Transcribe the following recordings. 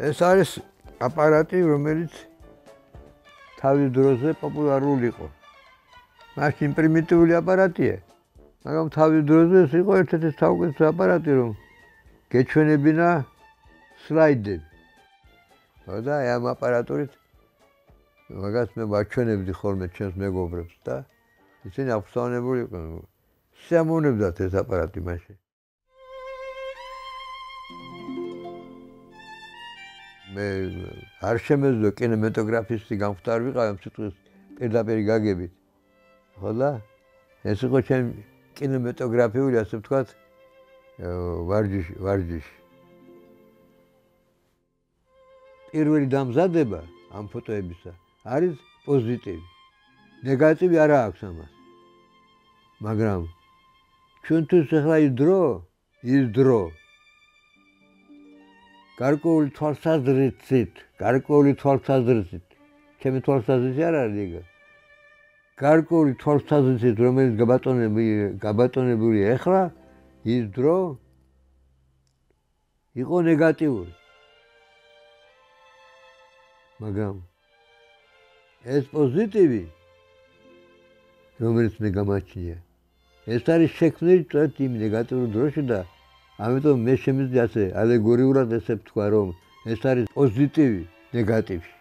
ეს არის აპარატი, რომელიც თავის დროზე პოპულარული იყო. მაშინ პრიმიტიული აპარატია, მაგრამ თავის დროზე ეს იყო ერთ-ერთი საუკეთესო აპარატი, რომ გეჩვენებინა სლაიდები. და ამ აპარატურით მაგას მე ვაჩვენებდი ხოლმე ჩემს მეგობრებს და ისინი აღსაუნებული იყვნენ. შეამოვნებდათ ეს აპარატი მაშინ. მე არ შემეძლო კინემატოგრაფისტი გამხდარ ვიყავ ამ სიტყვის პირდაპირ გაგებით. ხო და ეს იყო ჩემი კინემატოგრაფიული, ასე ვთქვათ, ვარჯიში. პირველი დამზადება ამ ფოტოებისა არის პოზიტივი. ნეგატივი არ აქვს ამას. მაგრამ ჩვენთვის ახლა ის დრო გარკვეული თვალსაზრისით, ჩემი თვალსაზრისი არ არის ეგ. გარკვეული თვალსაზრისით, რომელიც გაბატონებულია ახლა, ის დრო იყო ნეგატიური. მაგრამ ეს პოზიტივი, რომელიც მე გამაჩნია, ეს არის შექმნილი სწორედ იმ ნეგატიურ დროში და ამიტომ მე შემიძლია ასე ალეგორიულად ესე ვთქვა, რომ ეს არის პოზიტივი ნეგატივში.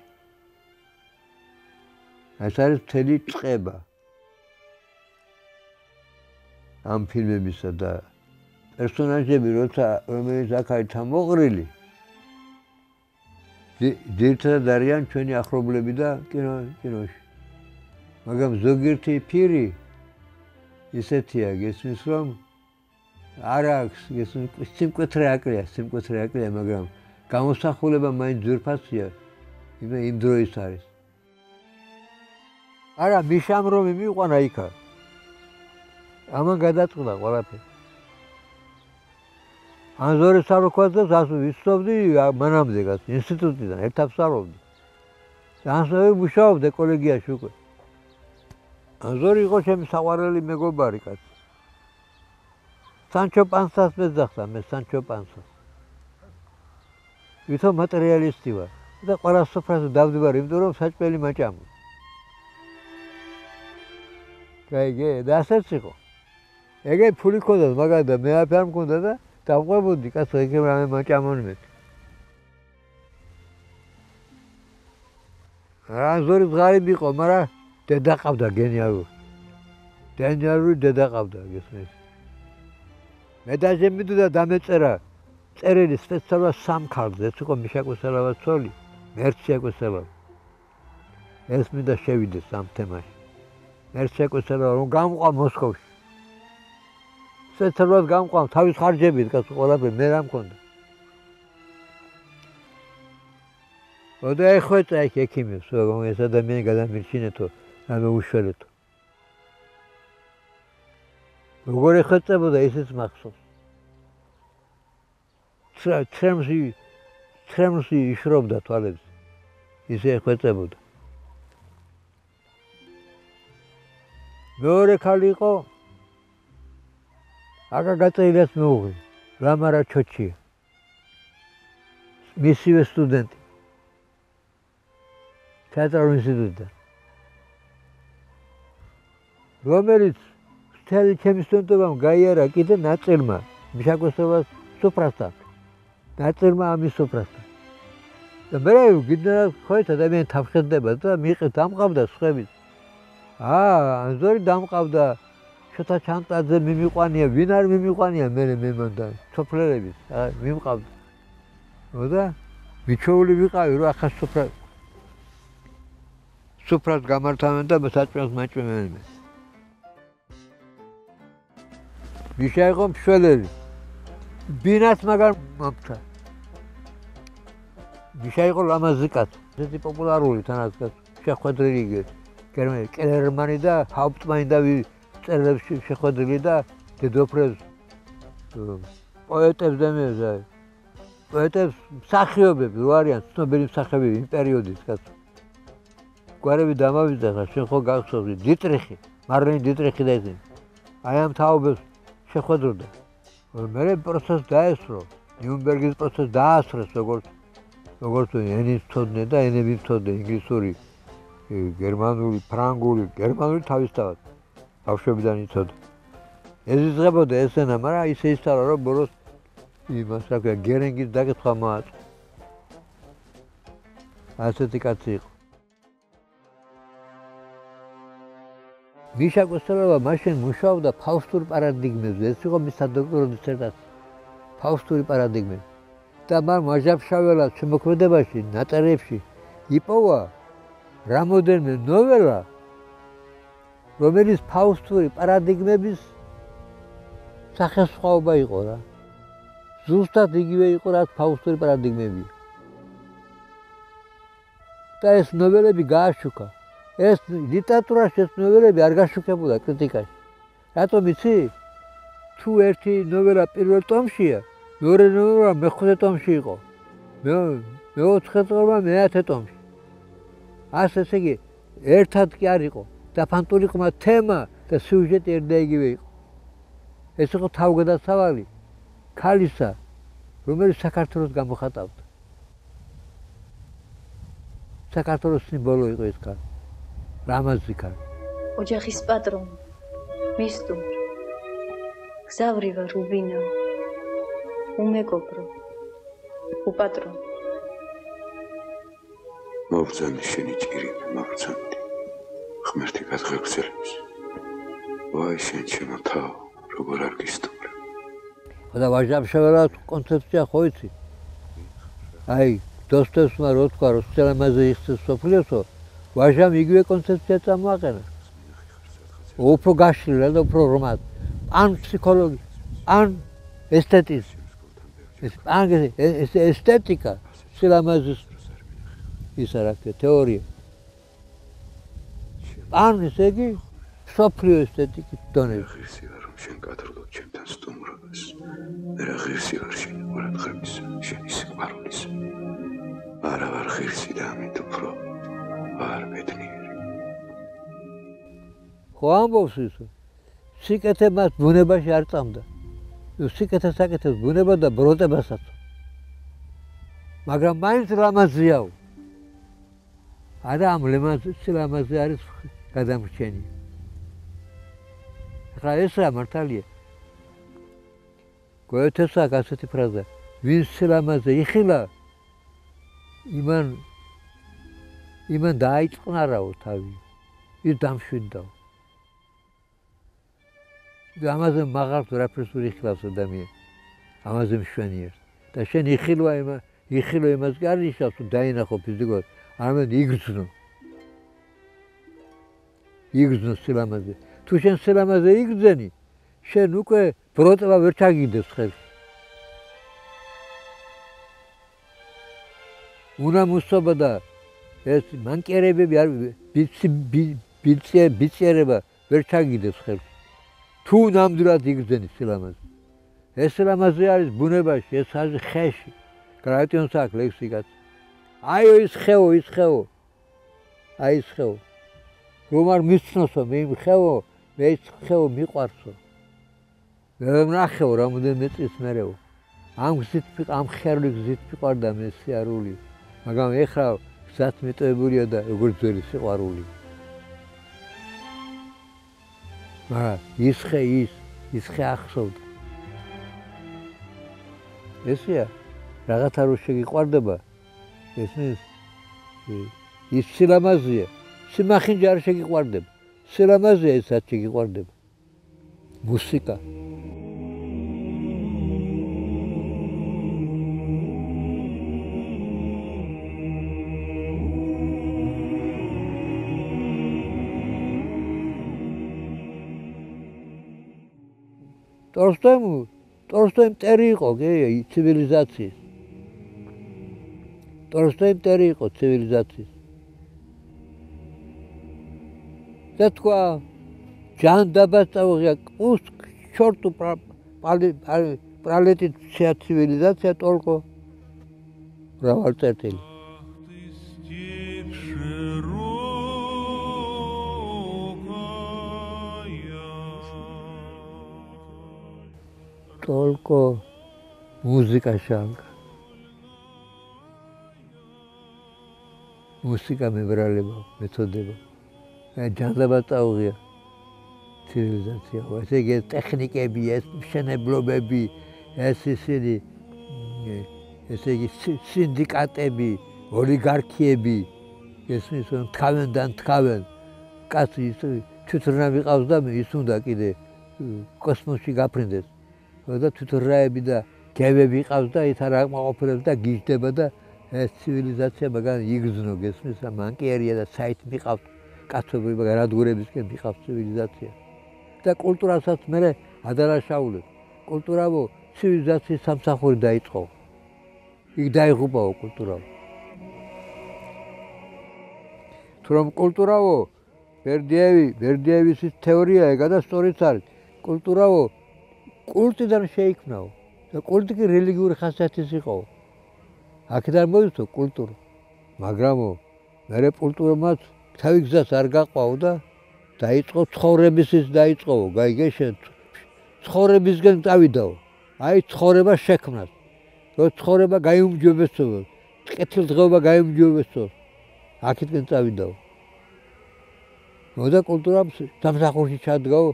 ეს არის მთელი წყება ამ ფილმებისა და პერსონაჟები, რომელიც აქ არის თამოყრილი, ძირითადად არიან ჩვენი ახლობლები და კინოში. მაგრამ ზოგიერთი ფირი ისეთია, გესმის, რომ არ აქვს, სიმკვეთრე აკლია, მაგრამ გამოსახულება მაინც ძვირფასია, იმ დროის არის. არა, მიშამ რომ მივიყვანა იქა. ამან გადაწყდა ყველაფერი. ანზორის საროქვაძეს ასე ვისწავდი მანამდე ინსტიტუტიდან, ერთად ვსწავლობდი. ანზორი მუშაობდა კოლეგიაში უკვე. ანზორი იყო ჩემი საყვარელი მეგობარი კაცი. სანჩო პანსას მეძახდა, მე სანჩო პანსას. ვითომ მატერიალისტი ვარ და ყველა სოფრაზე დავდივარ, იმიტომ რომ საჭმელი მაჭამო. გაიგე, და ასეც იყო. ეგე ფული ქონდა, მაგადა მე არ მქონდა და დავყვებოდი კაცო, ეგ რამე მაჭამონი მე. ანზორი ღარიბი იყო, მაგრამ დედა ყავდა გენიალური. გენიალური დედა ყავდა, გესმის. მე დაჟემიდო და დამეწერა წერილი სპეციალურად სამ ქალზე, ეს იყო მიშაკვესელავა ცოლი, მერციაკვესელავა. ეს მინდა შევიდეს ამ თემაში. მერციაკვესელავა რომ გამყვა მოსკოვში. სპეციალურად გამყვა თავის ხარჯებით, კაცო, ყველაფერი მე რა მქონდა. და ეხვეწა იქ ექიმებს, რომ ეს ადამიანი გადამირჩინეთო, რამე უშველეთო. როგორ ეხვეწებოდა, ისიც მახსოვს. ტრემსი იშრობდა თვალებზე, ისე ეხვეწებოდა. მეორე ქალი იყო, აკა გაწეილას მეუღლე, ლამარა ჩოჩია. მისივე სტუდენტი. თეატრალურ ინსტიტუტიდან. რომელიც მთელი ჩემი სტუდენტობამ გაიარა კიდე ნაწილმა მიშაკვესელას სუფრასთან. ნაწილმა ამის სუფრასთან. და მე გინდა ხოით ადამიანი თავხედდება და მიიღეთ დამყავდა სხვებით. ანზორი დამყავდა, შოთა ჩანტაძე მიმიყვანია, ვინ არ მიმიყვანია მე მანდა, სოფლერების, მიმყავდა. და მიჩოული ვიყავი, რომ ახლა სუფრას გამართავენ და საჭმელს მაჭმევენ. მიშა იყო მშველელი. ბინაც მაგარ მომცა. მიშა იყო ლამაზი კაცი. ესეთი პოპულარული თანაც კაცი. შეხვედრილი გერმანელი კელერმანი და ჰაუპტმანი და წერლებში შეხვედრილი და დედოფლებს პოეტებს და მე პოეტებს მსახიობები რო არიან, ცნობილი მსახიობები იმ პერიოდის კაცო. გვარები დამავიწყდა ხა, შენ ხო გახსოვდი, დიტრიხი, მარლენ დიტრიხი და ისინი. აი ამ თაობებს შეხვედროდა. მე პროცესს დაესწრო, ნიუნბერგის პროცესს დაასწრეს როგორც როგორც ენის ცოდნე და ენები ცოდნე, ინგლისური, გერმანული, ფრანგული, გერმანული თავისთავად ბავშვებიდან იცოდა. ეზიზღებოდა ეს ენა, მაგრამ ისე ისწავლა, რომ ბოლოს იმას რა ქვია, გერენგის დაკითხვა მოაწყო. ასეთი კაცი იყო. მიშა კოსტელოვა მაშინ მუშაობდა ფაუსტურ პარადიგმებზე, ეს იყო მის სადოქტორო დისერტაცია. ფაუსტური პარადიგმები. და მან მაჟაფშაველას შემოქმედებაში, ნაწერებში იპოვა რამოდენიმე ნოველა, რომელიც ფაუსტური პარადიგმების სახესხვაობა იყო რა. ზუსტად იგივე იყო, რაც ფაუსტური პარადიგმები. და ეს ნოველები გააშუქა. ეს ლიტერატურაში ეს ნოველები არ გაშუქებულა კრიტიკაში. რატომ იცი? თუ ერთი ნოველა პირველ ტომშია, მეორე ნოველა მეხუთე ტომში იყო. მეოთხე ნოველა მეათე ტომში. ასე იგი ერთად კი არ იყო და ფანტულიყმა თემა და სიუჟეტი ერთ და იგივე იყო. ეს იყო თავგადასავალი ქალისა, რომელიც საქართველოს გამოხატავდა. საქართველოს სიმბოლო იყო ეს ქალი. რამაზი ქალი. ოჯახის პატრონი, მისტუმ, გზავრივა რუბინა, უმეგობრო, უპატრონი. მოვძანი შენი ჭირიმე, მოვძანდი. ღმერთი გადღეგრძელებს. ვაი შენ ჩემო თავ, როგორ არ გისტუმრებ. და ვაჟაფშაველას კონცეფცია ხო იცი? აი, დოსტოევსკმა რო თქვა, რომ სელამაზე იხსეს სოფლიოსო, ვაჟამ იგივე კონცეფცია წამოაყენა. უფრო გაშლილა და უფრო რომად. ან ფსიქოლოგი, ან ესთეტიზმი. ეს ესთეტიკა, სილამაზის ისა რა ქვია, თეორია. ან ესე იგი, სოფლიო ესთეტიკის დონეზე. ღირსი ვარ, რომ შენ კადრულად ჩემთან სტუმრობას. მე რა ღირსი ვარ შენი ყურადღების, შენი სიყვარულის. არა ვარ ღირსი და ამით უფრო ვარ ბედნიერი. ხო ამბობს ისო, სიკეთე მას ბუნებაში არ წამდა. სიკეთეს აკეთებს ბუნება და ბროტებასაც. მაგრამ მაინც ლამაზიაო. არა ამ ლამაზი არის გადამრჩენი. ახლა ეს რა მართალია. გოეთეს აქვს ასეთი ფრაზა, ვინ სილამაზე იხილა, იმან დაიწყნარაო თავი, ის დამშვიდდაო. ამაზე მაღალ ვერაფერს ვერ იხილავს ადამიანი, ამაზე მშვენიერს. და შენ იხილვა იმას კი არ ნიშნავს, რომ დაინახო ფიზიკურად, არამედ იგრძნო სილამაზე. თუ შენ სილამაზე იგრძენი, შენ უკვე ბროტება ვერ ჩაგიგდეს ხელში. უნამუსობა და ეს მანკიერებები არ ბიციერება ვერ ჩაგიგდეს ხელში. თუ ნამდვილად იგრძენი სილამაზე. ეს სილამაზე არის ბუნებაში, ეს არის ხეში. გრატიონს აქვს ლექსიკაც. აი ის ხეო. აი ის ხეო. რომ არ მისცნოსო, მე იმ ხეო, მე ის ხეო მიყვარსო. მე ვნახეო რამოდენიმე წლის მერეო. ამ ხერული გზით მიყვარდა მე სიარული. მაგრამ ეხლა გზაც მიტოვებულია და როგორც ძველი სიყვარული. მაგრამ ის ხე ახსოვდა. ესია, რაღაცა რო შეგიყვარდება, ესმის ის სილამაზია. სიმახინჯე არ შეგიყვარდება. სილამაზია ისაც შეგიყვარდება. მუსიკა. ტოლსტოი მტერი იყო ცივილიზაციის. ტოლსტოი მტერი იყო ცივილიზაციის. და თქვა, ჯანდაბას წავიღია, შორტუ პრალეტით ცივილიზაცია ტოლკო. მრავალწერტილი. ტოლკო მუსიკა შანკა. მუსიკა მებრალება, მეთოდება. ჯანდება წაუღია ცივილიზაცია. ესე იგი ტექნიკები, ეს მშენებლობები, ეს ისინი ესე იგი სინდიკატები, ოლიგარქიები, ესმის რომ თქვენ კაცი თვითრნა ვიყავს და ის უნდა კიდე კოსმოსში გაფრინდეს. და თვითრნაები და გევები ყავს და ის არ აკმაყოფილებს და გიждდება და ეს ცივილიზაცია მაგან იგრძნო გესმის რა მანკიერია და საით მიყავს კაცობრიობა გარადღურებისკენ მიყავს ცივილიზაცია და კულტურასაც მე ადარაშაულებს კულტურავო ცივილიზაციის სამსახური დაიწყო იქ დაიღუპაო კულტურავო თუ რომ კულტურავო ბერდიევის თეორია ეგა და სწორიც არის კულტურავო კულტიდან შეიქმნაო და კულტი კი რელიგიური ხასიათის იყო აქედან მოიცვა კულტურა მაგრამ მე კულტურამაც თავი გზას არ გაყვაო და დაიწყო ცხოვრებისის დაიწყო გაიგეშენ ცხოვრებისგან წავიდაო აი ცხოვრება შექმნას რო ცხოვრება გაიუმჯობესო კეთილდღეობა გაიუმჯობესო აქეთკენ წავიდაო მოდა კულტურამ სამსახურში ჩადგაო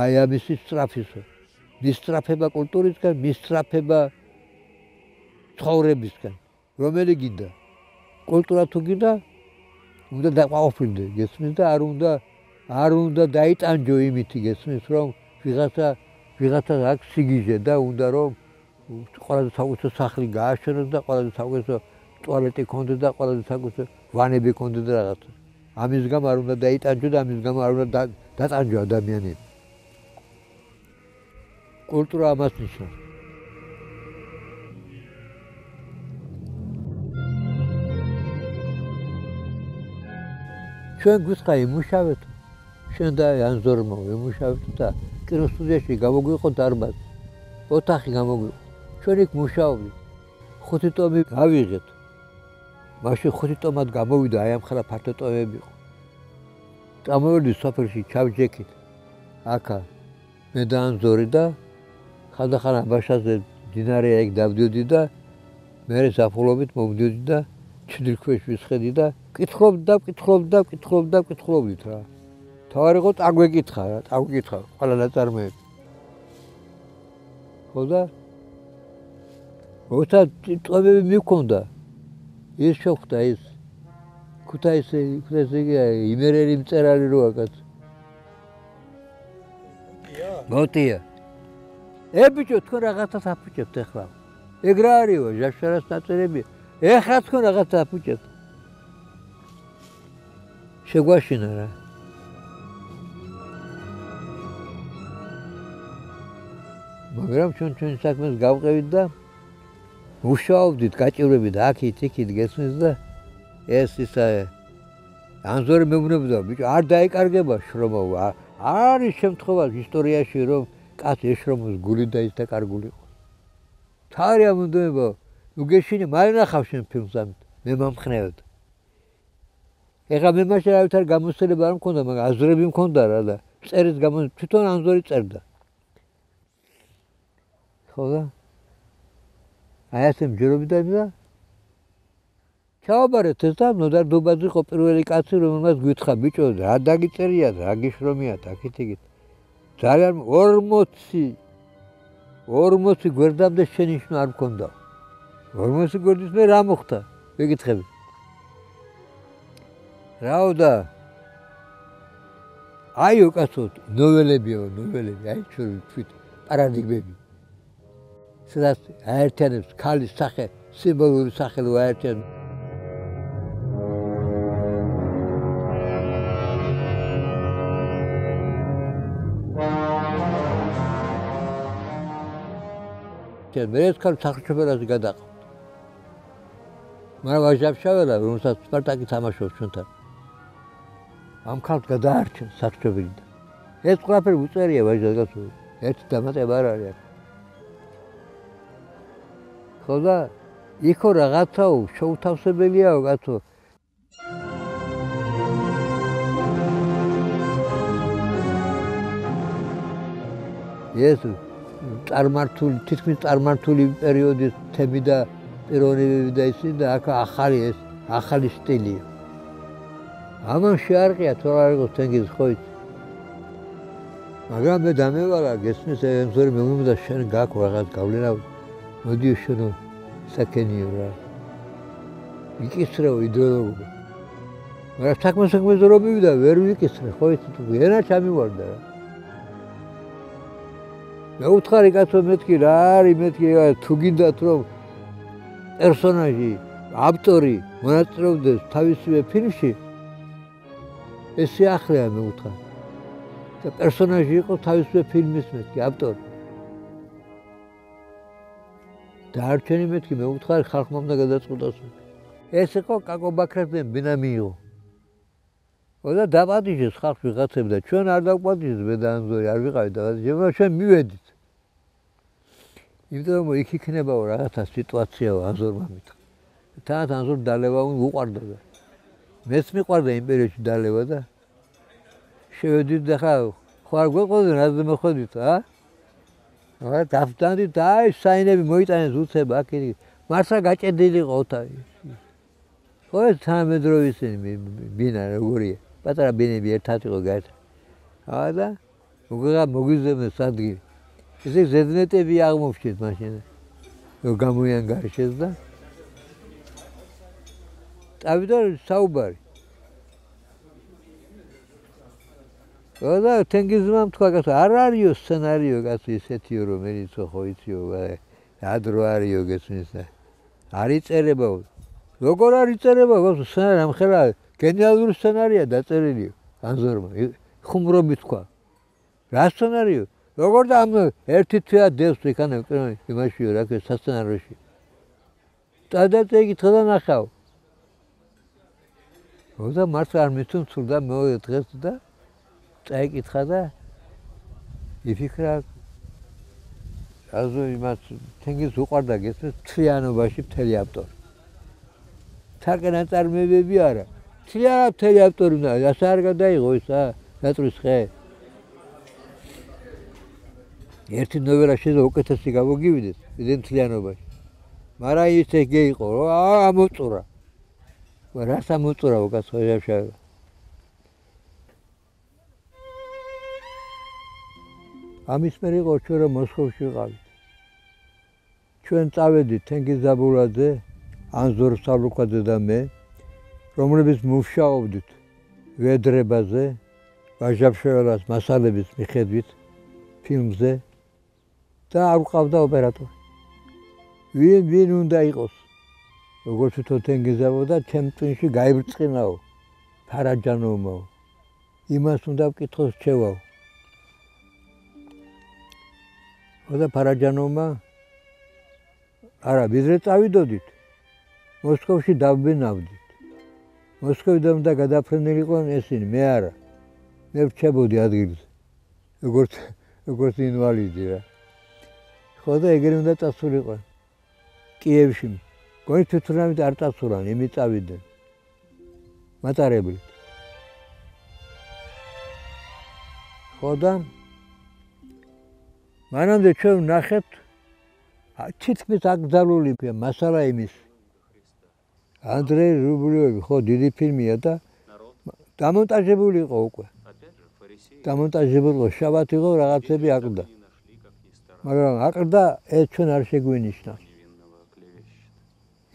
აი ამისი სწრაფისო მისწრაფება კულტურისგან მისწრაფება ცხოვრებისგან რომელი გინდა კულტურა თუ გინდა უნდა დაყვაყოფილდე გესმის და არ უნდა დაიტანჯო იმითი გესმის რომ ვიღაცა აქვს სიგიჟე და უნდა რომ ყველაზე საუკეთესო სახლი გააშენოს და ყველაზე საუკეთესო ტუალეტი ქონდეს და ყველაზე საუკეთესო ვანები ქონდეს და რაღაცა ამის გამო არ უნდა დაიტანჯო და ამის გამო არ უნდა დატანჯო ადამიანები კულტურა ამას ნიშნავს ჩვენ გვიცხა იმუშავეთ შენ და ანზორმო იმუშავეთ და კინოსტუდიაში გამოგვიყო დარბაზი ოთახი გამოგვიყო ჩვენ იქ მუშაობდით 5 ტომი გავიღეთ მაშინ 5 ტომად გამოვიდა აი ამ ხარა ფართო ტომები იყო წამოვედი სოფელში ჩავჯექით აქა მე და ანზორი და ხანდახან აბაშაზე დინარია იქ დავდიოდი და მე საფულობით მომდიოდი და ჩდილქვეშ ვისხედი და კითხულობდით რა. თავარი იყო წაგვეკითხა ყველა ნაწარმოები. ხო და როცა ტომები მიქონდა ის შეხვდა ის ქუთაისი იმერელი მწერალი როა კაც. მოტია. ბიჭო თქვენ რაღაცას აფუჭებთ ეხლა. ეგ რა არისო ჟაშარას ნაწერები. ეხლა თქვენ რაღაცას აფუჭებთ. შეგვაშინა რა. მაგრამ ჩვენ საქმეს გავყევით და მუშაობდით, გაჭირვებით აქით-იქით გესმის და ეს ისა ანზორი მეუბნებოდა, ბიჭო, არ დაიკარგება შრომა. არის შემთხვევა ისტორიაში რომ კაცი ეშრომოს გული და ის დაკარგულიყო. თარი ამონდება, ნუ გეშინე, მალე ნახავ შენ ფილმს ამით, მე მომხნევად. ეხლა მე მაშინ არავითარ გამოცდილება არ მქონდა, მაგრამ აზრები მქონდა რა და წერის გამო თვითონ ანზორი წერდა. ხო და? აი ასე მჯერობიდან და ჩავაბარეთ ეს და ნოდარდობაძე იყო პირველი კაცი, რომელმაც გითხრა, ბიჭო, რა დაგიწერია, რა გიშრომიათ, აქეთ-იქით. ძალიან 40 გვერდამდე შენიშვნა არ მქონდა. 40 გვერდის მე რა მოხდა? მეკითხები. რაო და აიო კაცო, ნოველებიო, აი ჩვენ პარადიგმები. სადაც აერთიანებს ქალის სახე, სიმბოლური სახე აერთიანებს. მე ეს ქალი სახრჩობელაზე გადაყავთ. მაგრამ ვაჟაბშაველა, რომელსაც სპარტაკი თამაშობს ჩვენთან. ამ ქალს გადაარჩენ სახრჩობელიდან. ეს ყველაფერი უწერია ვაჟაბშაველას. ერთი დამატება არ არის. ხო და იქო რაღაცაო შეუთავსებელიაო კაცო. ეს თითქმის წარმართული პერიოდის თემი და პიროვნებები და ისინი და აქ ახალი სტილია. ამან შეარყია თუ არ იყოს თენგიზ ხო იცი. მაგრამ მე დამევალა გესმის ემზორი მეგონა შენ გაქვს რაღაც გავლენა მოდიო შენო საკენიო რა. იკისრეო იდეოლოგია. მაგრამ საქმე რო მივიდა ვერ ვიკისრე ხო იცი თუ ენა ჩამივარდა რა. მე უთხარი კაცო მეთქი რა არის მეთქი თუ გინდათ რომ პერსონაჟი ავტორი მონაწილეობდეს თავისივე ფილმში ეს შეახლეა მე უთხარი და პერსონაჟი იყო თავისივე ფილმის მეთქი ავტორი დაარჩენი მეთქი მე უთხარი ხალხმა უნდა გადაწყვიტოს ეს იყო კაკო ბაქრაძემ ბინამი იყო და დაპატიჟეს ხალხს ვიღაცებ და ჩვენ არ დავპატიჟეს მე და ანზორი არ ვიყავით და ჩვენ მივედით იმიტომ რომ იქ იქნებაო რაღაცა სიტუაციაო ანზორმა მითხრა თან ანზორ დალევა უყვარდა და მეც მიყვარდა იმპერიაში დალევა და შევედით და ხო არ გვეყოლდი რაზე მოხვედით რა დაფდანდი და აი საინები მოიტანეს უცებ აქ მართლა გაჭედილიყო თავი ხო ეს თანამედროვე ისინი ბინა როგორია პატარა ბინები ერთად იყო გაერთო და მოგვიზებნეს ადგილი ესე ზედმეტები აღმოვჩით მაშინ რომ გამოიანგარიშეს და წავიდა საუბარი და თენგიზმა თქვა კაცო არ არისო სცენარიო კაცო ისეთიო რომ მე იცო ხო იციო ადრო არისო გესმის და არ იწერებაო როგორ არ იწერება გასო სცენარი ამხელა გენიალური სცენარია დაწერილია ანზორმა ხუმრობით თქვა რა სცენარიო როგორ და ამ ერთი თვეა დევს იქანა იმაშიო რა ქვია სასცენაროში და ეკითხა და ნახავ და მართლა არ მithun ცურდა მე დღეს და წაიკითხა და იფიქრა აზო იმას თენგიზ უყვარდა გესმის თლიანობაში მთელი ავტორი თაკენა წარმოებები არა მთელი ავტორი უნდა ასე არ გადაიღო ისა ნატრის ხე ერთი ნოველა შეიძლება უკეთესი გამოგივიდეს იმენ მთლიანობაში მაგრამ ისე გეიყო რომ ამოწურა რას ამოწურა უკაცო ეშა ამის მერე იყო ჩვენ რომ მოსკოვში ვიყავით ჩვენ წავედით თენგიზ ზაბულაძე ანზორ სალუქვაძე და მე რომლებიც მუშაობდით ვედრებაზე ვაჟაბშეველას მასალების მიხედვით ფილმზე და არ ვყავდა ოპერატორი ვინ უნდა იყოს როგორც თვითონ თენგიზავო და ჩემ წინში გაიბრწყინაო ფარაჯანოვმაო იმას უნდა ვკითხოს რჩევაო და ფარაჯანოვმა არა ვიდრე წავიდოდით მოსკოვში დავბინავდით მოსკოვიდან უნდა გადაფრენილიყონ ესენი მე არა მე ვრჩებოდი ადგილზე როგორც ინვალიდი რა ხო და ეგრე უნდა წასულიყო კიევში გონი თვითონავით არ წასულან იმით წავიდნენ მატარებლით ხო და მანამდე ჩვენ ვნახეთ თითქმის აკრძალული მასალა იმის ანდრეი რუბლიოვი ხო დიდი ფილმია და დამონტაჟებული იყო უკვე დამონტაჟებული იყო შავად იყო რაღაცები აკლდა მაგრამ აკლდა ეს ჩვენ არ შეგვინიშნა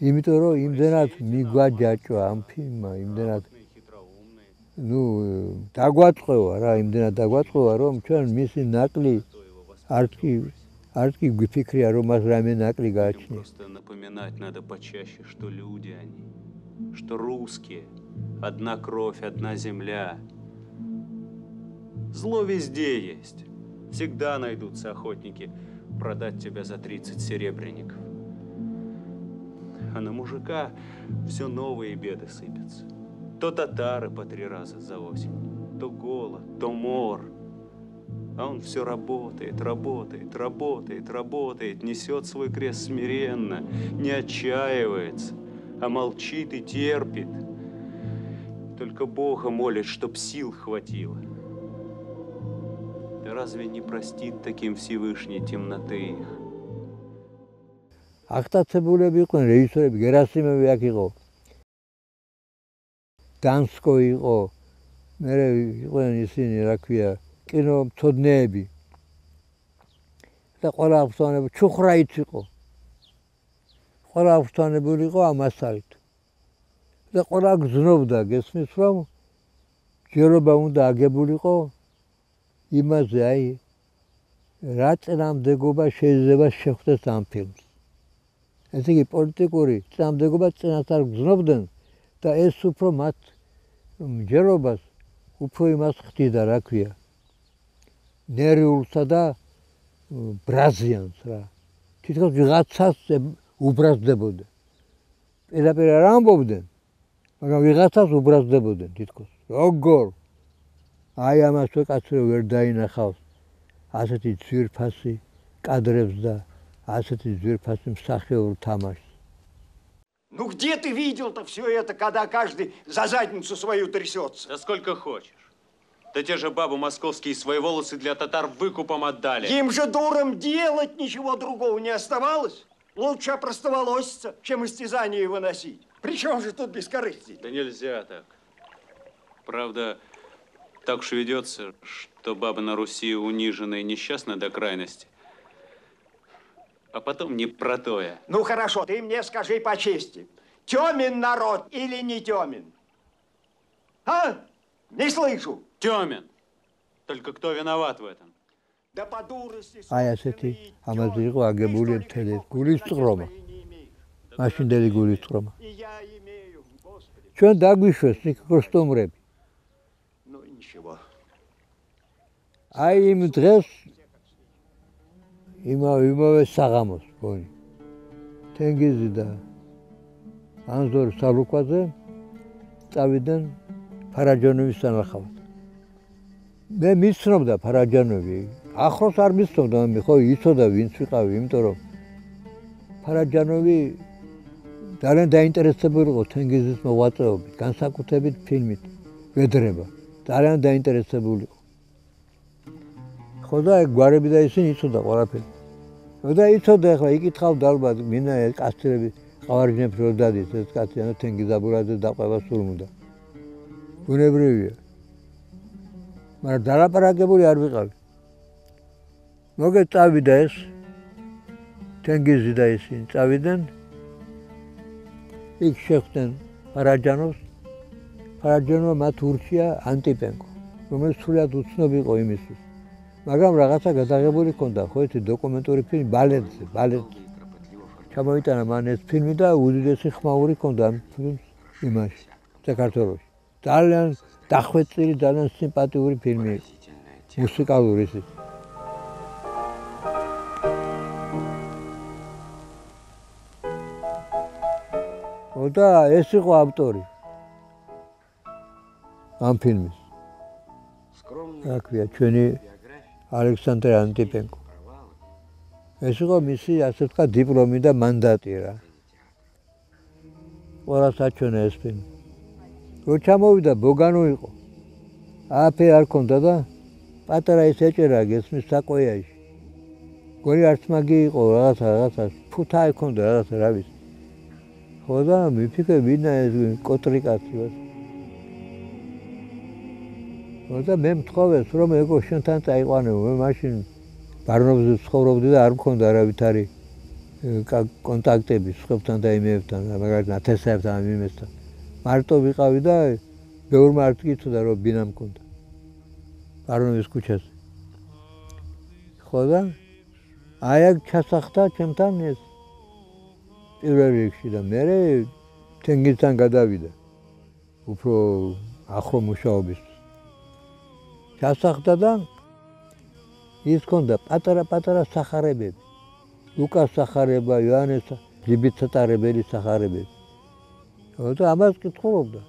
იმიტომ რომ იმდენად მიგვაჯაჭვა ამ ფილმმა იმდენად დაგვაწყვევა რა იმდენად დაგვაწყვევა რომ ჩვენ მისი ნაკლი არც კი გვიფიქრია რომ მას რამე ნაკლი გააჩნია напоминать надо почаще что люди они что русские одна кровь одна земля зло везде есть всегда найдутся охотники продать тебя за 30 серебряников а на мужика все новые беды сыпятся то татары по 3 раза за осень то голод то мор а он все работает, несет свой крест смиренно, не отчаивается, а молчит и терпит. Только Бога молит, чтоб сил хватило. Да разве не простит таким Всевышний темноты их? აღტაცებულები იყვნენ რეჟისორები გერასიმოვი აქ იყო დანსკო იყო, მერე იყვნენ ისინი, რა ქვია, კინომცოდნეები. და ყველა აღფრთოვანებული, ჩუხრაიც იყო. ყველა აღფრთოვანებული იყო ამ მასალით. და ყველა გრძნობდა, გესმის, რომ ჯერობა უნდა აგებულიყო იმაზე, აი, რა წინამდებობა შეიძლება შეხვდეს ამ ფილმს. ესე იგი, პოლიტიკური წინამდებობა წინასწარ გრძნობდნენ და ეს უფრო მათ ჯერობას უფრო იმას ხდიდა, რა ქვია, ნერვიულსა და ბრაზიანს რა. თითქოს ვიღაცას უბრაზდებოდნენ. პირდაპირ არ ამბობდნენ, მაგრამ ვიღაცას უბრაზდებოდნენ თითქოს. როგორ? აი ამას ვეკაცრე ვერ დაინახავს ასეთი ძვირფასი კადრებს და ასეთი ძვირფასი მსახიობ თამაშს. Ну где ты видел-то все это, когда каждый за задницу свою трясется? Да сколько хочешь. Да те же бабы московские свои волосы для татар выкупом отдали. Им же дуром делать ничего другого не оставалось. Лучше опростоволоситься, чем истязание выносить. Причем же тут бескорыстие? Да нельзя так. Правда, так уж ведется, что бабы на Руси унижены и несчастны до крайности. А потом не про то я. Ну хорошо, ты мне скажи по чести. Тёмен народ или не тёмен? А? Не слышу. Тёмен. Только кто виноват в этом? Да по дурости... აი ასეთი ამაზე იყო აგებული მთელი გულისწყრომა. მაშინდელი გულისწყრომა. И я имею, Господи. ჩვენ დაგვიშვეს იქ კოსტუმრები. Ну ничего. აი იმ დღეს იმავე საღამოს გონი. თენგიზი და ანზორ სალუკვაძე წავიდნენ ფარაჯანოვის სანახავად. მე მიცნობდა ფარაჯანოვი. ახლოს არ მიცნობდა, მე ხო იცოდა ვინც ვიყავი, იმიტომ რომ ფარაჯანოვი ძალიან დაინტერესებული იყო თენგიზის მოღვაწეობით, განსაკუთრებით ფილმით ვედრება. ძალიან დაინტერესებული იყო. ხო და გვარები და ისინი იცოდა ყველაფერი. და იცოდა ახლა იკითხავდა ალბათ მინდა ეს კასტრები ყავარჯნებს რო დადის ეს კაცი ანუ თენგიზაბურაძე დაყვება სულ უნდა. ბუნებრივია. მაგრამ დალაპარაკებული არ ვიყავი. მოგე წავიდა ეს თენგიზი და ისინი წავიდნენ. იქ შეხვდნენ ფარაჯანოვს. ფარაჯანოვმა მათ ურჩია ანტიპენკო, რომელიც სულად უცნობი იყო იმისთვის. მაგრამ რაღაცა გადაღებული ჰქონდა, ხო ერთი დოკუმენტური ფილმი ბალეტზე. ჩამოიტანა მან ეს ფილმი და უდიდესი ხმაური ჰქონდა ამ ფილმს იმაში, საქართველოში. ძალიან დახვეწილი, ძალიან სიმპათიური ფილმი იყო. მუსიკალური ისე. და ეს იყო ავტორი ამ ფილმის. რა ქვია, ჩვენი ალექსანდრე ანტიპენკო. ეს იყო მისი ასე ვთქვა დიპლომი და მანდატი რა. ყველას აჩვენა ეს ფილმი. რო ჩამოვიდა ბოგანო იყო. აფე არ ქონდა და პატარა ის ეჭერა გესმის საკვეიაში. გონი არც მაგი იყო რაღაცა ფუთა ექონდა რაღაცა რა ვიცი. ხო და მიფიქრე ვინა ეს კოტრიკაცი ვარ. და მე მთხოვეს რომ ეგო შენთან წაიყვანო. მე მაშინ ბარნოვზე ცხოვრობდი და არ მქონდა არავითარი კონტაქტები სხვებთან და იმებთან, მაგალითად ნათესაებთან ამ იმესთან. მარტო ვიყავი და ბევრ მარტო კითხდა რომ ბინა მქონდა. ბარნოვის ქუჩაზე. ხო და აი აქ ჩასახდა ჩემთან ეს პირველ რიგში და მე თენგიზთან გადავიდა. უფრო ახლო მუშაობის. ჩასახდა და ის ქონდა პატარა სახარებები. ლუკას სახარება, იოანეს ჯიბით სატარებელი სახარებები. და ამას კითხულობდა.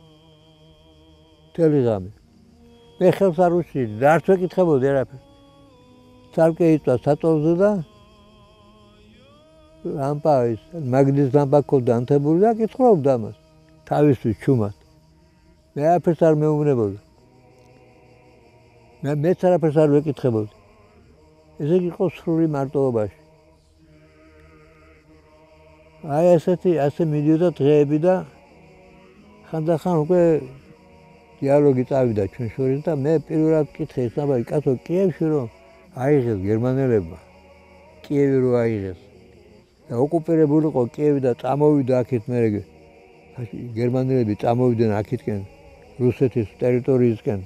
მთელი ღამე. მე ხელს არ უშლიდი, არც ვეკითხებოდი არაფერს. ცალკე იწვა საწოლზე და ლამპა ის მაგნის ლამპა ქონდა ანთებული და კითხულობდა ამას. თავისთვის ჩუმად. მე არაფერს არ მეუბნებოდი. მეც არაფერს არ ვეკითხებოდი. ესე იგი იყო სრული მარტოობაში. აი ასე მიდიოდა დღეები და ხანდახან უკვე დიალოგი წავიდა ჩვენ შორის და მე პირველად ვკითხე ეს ნაბარი კაცო კიევში რომ აიღეს გერმანელებმა კიევი რო აიღეს და ოკუპირებული იყო კიევი და წამოვიდა აქეთ მე გერმანელები წამოვიდნენ აქეთკენ რუსეთის ტერიტორიისკენ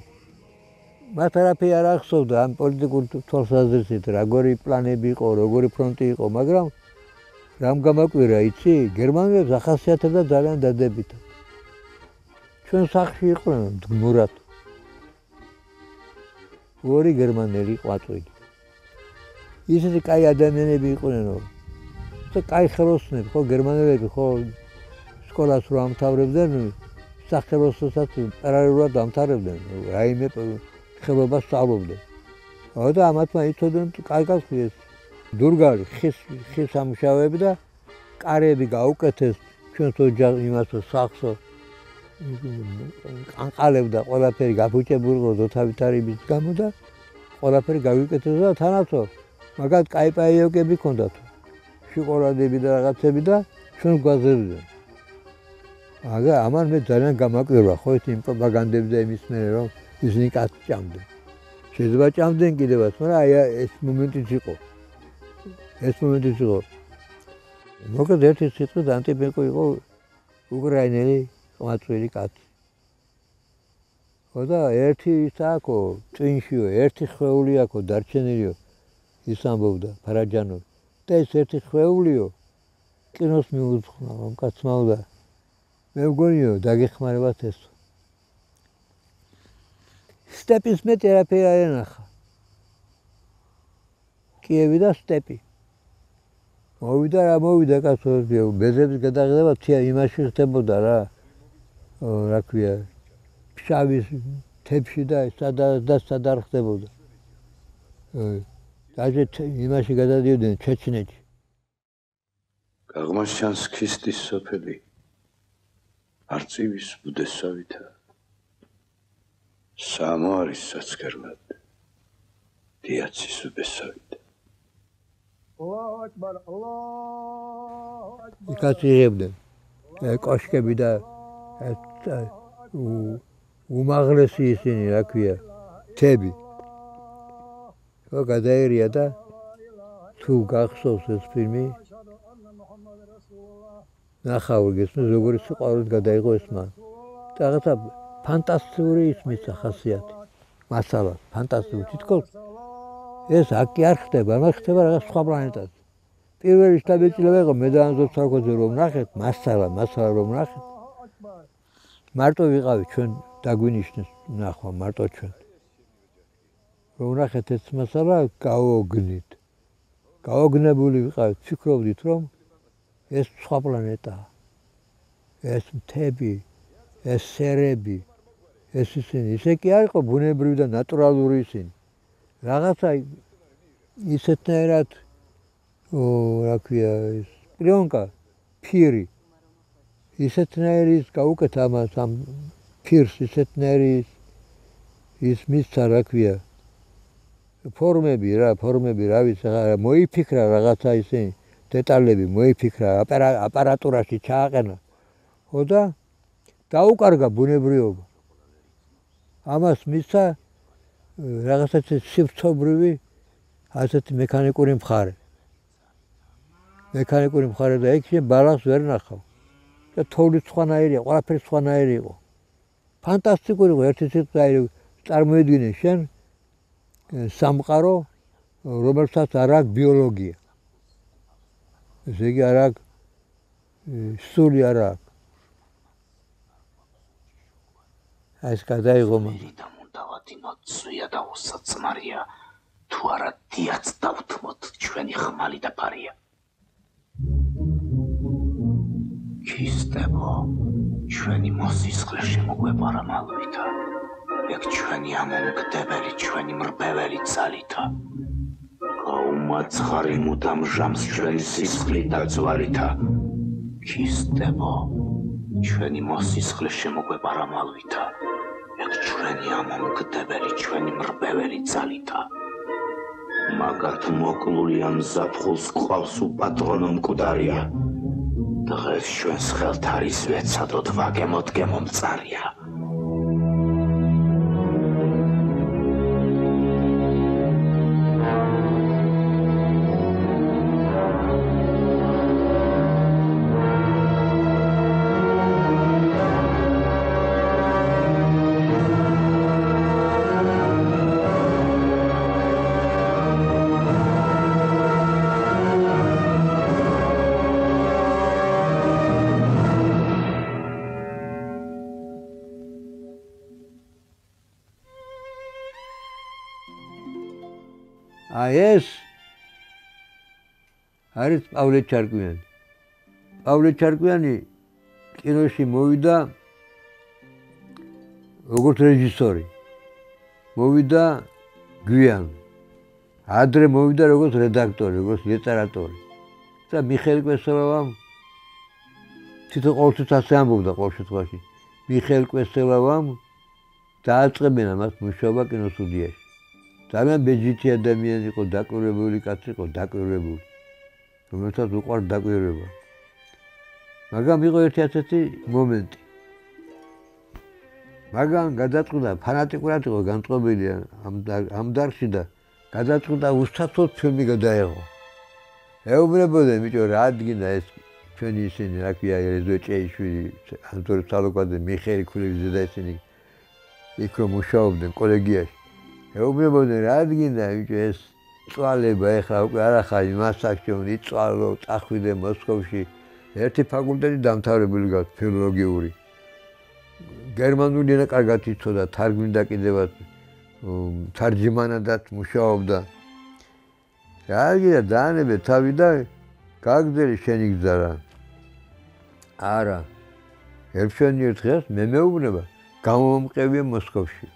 მათ არაფერი არ ახსოვდა ამ პოლიტიკურ თვალსაზრისით როგორი პლანები იყო როგორი ფრონტი იყო მაგრამ რამ გამაკვირა იცი გერმანელებს ახასიათებდა ძალიან დადებითად ჩვენ სახლში იყვნენ მდგმურად ორი გერმანელი ყვაწვილი ისეთი კაი ადამიანები იყვნენ და კაი ხელოსნები ხო გერმანელები ხო სკოლას რო ამთავრებდნენ სახელოსნოსაც პარალელურად ამთავრებდნენ რაიმე ხელობას სწავლობდნენ და ამათმა იცოდნენ კაი ეს დურგალი ხის ამუშავები და კარები გაუკეთეს ჩვენს იმასო სახლსო ყანყალებდა ყველაფერი გაფუჭებულიყო ზოთავითარების გამო და ყველაფერი გავიკეთეს და თანაცო მაგათ კაი პაიოკები ჰქონდათ შოკოლადები და რაღაცები და ჩვენ გვაზრდნენ აგა ამან მე ძალიან გამაკვირვა ხო ეს იმ პროპაგანდები და იმის მერე რომ ისინი კაცს ჭამდნენ შეიძლება ჭამდნენ კიდევაც მაგრამ აი ეს მომენტიც იყო მოკლედ ერთი სიტყვით ანტიპენკო იყო უკრაინელი ყვაწვილი კაცი ხო და ერთი ის აქო წინშიო ერთი ხვეული აქო დარჩენილიო ის ამბობდა ფარაჯანოვი და ეს ერთი ხვეულიო კინოს მიუძღვნა ამ კაცმა და მე მგონიო დაგეხმარებათ ეს სტეპის მეტი არაფერი არ ენახა კიევი და სტეპი მოვიდა რა მოვიდა კაცო ბეზების გადაღება თია იმაში ხდებოდა რა ქვია ფშავის თებში და სადა ხდებოდა დაჟე იმაში გადადიოდნენ ჩეჩნეთში გაღმაშჩანს ქისტის სოფელი არწივის ბუდესავითა სამარის საცქერლად დიაცის უბესავითა კაცი იღებდნენ კოშკები და უმაღლესი ისინი რა ქვია თები ხო გადაერია და თუ გახსოვს ეს ფილმი ნახავ გესმის როგორი სიყვარულით გადაიღო ეს მან და რაღაცა ფანტასტიკური ისმის ხასიათი მასალა ფანტასტიკური თითქოს ეს აქ არ ხდება მაგრამ ხდება რაღაც სხვა პლანეტაზე პირველი შთაბეჭდილება იყო მე და ანზორ სარკოძე რომ ნახეთ მასალა რომ ნახეთ მარტო ვიყავი ჩვენ დაგვინიშნეს ნახვა მარტო ჩვენ რომ ნახეთ ეს მასალა გავოგნებული ვიყავით ფიქრობდით რომ ეს სხვა პლანეტაა ეს მთები ეს სერები ეს ისინი ისე კი არ იყო ბუნებრივი და ნატურალური ისინი რაღაცა ისეთნაირად რა ქვია ეს პრიონკა ფირი ისეთნაირი ის გაუკეთა ამას ამ ფირს ისეთნაირი ის მისცა რა ქვია ფორმები რა ვიცი მოიფიქრა რაღაცა ისინი დეტალები მოიფიქრა აპარატურაში ჩააყენა ხო და დაუკარგა ბუნებრიობა ამას მისცა რაღაცა სიფრთხობრივი ასეთი მექანიკური მხარე და იქ შენ ბალანს ვერ ნახავ და თოვლი სხვანაირია ყველაფერი სხვანაირი იყო ფანტასტიკური იყო ერთი სიტყვით წარმოედგინე შენ სამყარო რომელსაც არ აქვს ბიოლოგია ესე იგი არ აქვს სული არ აქვს ეს გადაიღო მერიდან უნდა ვადინოთ ზვია და უსაწმარია თუ არა დიაც დავთმოთ ჩვენი ხმალი და ფარია ქისტებო ჩვენი მოსისხლე შემოგვეპარა მალვითა ეგ ჩვენი ამომგდებელი ჩვენი მრბეველი ძალითა გაუმაცხარი მუდამ ჟამს ჩვენი სისხლით და ძვალითა ქისტებო ჩვენი მოსისხლე შემოგვეპარა მალვითა ეგ ჩვენი ამომგდებელი ჩვენი მრბეველი ძალითა მაგათ მოკლული ამ ზაფხულს ყავს უპატრონო მკვდარია დღეს ჩვენს ხელთ არის ვეცადოთ ვაგემოთ გემომწარია აი ეს არის პავლე ჩარკვიანი. პავლე ჩარკვიანი კინოში მოვიდა როგორც რეჟისორი. მოვიდა გვიან. ადრე მოვიდა როგორც რედაქტორი, როგორც ლიტერატორი. და მიხეილ კვესელავამ თვითონ ყოველთვის ასე ამბობდა ყოველ შემთხვევაში. მიხეილ კვესელავამ დააწყებინა მას მუშაობა კინოსტუდიაში. ძალიან ბეჯითი ადამიანი იყო, დაკვირვებული კაცი იყო, დაკვირვებული. რომელსაც უყვარდა დაკვირვება. მაგრამ იყო ერთი ასეთი მომენტი. მაგრამ გადაწყვიტა, ფანატიკურად იყო განწყობილი ამ დარგში და გადაწყვიტა უსწრაფოდ ფილმი გადაეღო. ეუბნებოდა, ბიჭო, რა ადგინა ეს ჩვენი ისინი, რა ქვია, ეზო ჭეიშვილი, ანტონ სალოკვაძე, მიხეილ ქულიძე და ისინი იქ რომ მუშაობდნენ კოლეგიაში. ეუბნებოდა, რა ადგინა, ბიჭო, ეს წვალება ეხლა უკვე არ ახალი მასაკში იწვალო, წახვიდე მოსკოვში. ერთი ფაკულტეტი დამთავრებული გაქვს, ფილოლოგიური. გერმანული ენა კარგად იცოდა, თარგმნიდა კიდევაც, თარჯიმანადაც მუშაობდა. რა გიდა დაანებე თავი და გაგრძელი შენი გზა რა. არა. ერთშენიერ დღეს მე მეუბნება, გამომყევია მოსკოვში.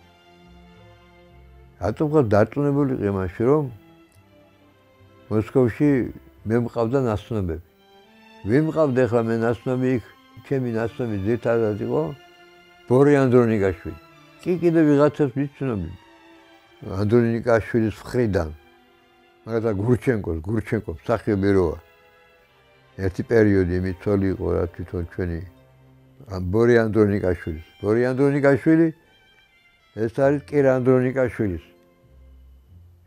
რატომ ხარ დარწმუნებული იმაში, რომ მოსკოვში მე მყავდა ნაცნობები. ვინ მყავდა ახლა მე ნაცნობი იქ, ჩემი ნაცნობი ძირითადად იყო ბორი ანდრონიკაშვილი. კი კიდევ ვიღაცას ვიცნობი. ანდრონიკაშვილის მხრიდან. მაგათა გურჩენკოს მსახიობი როა. ერთი პერიოდი მიცოლი იყო რა თვითონ ჩვენი ბორი ანდრონიკაშვილის. ბორი ანდრონიკაშვილი ეს არის კირა ანდრონიკაშვილის.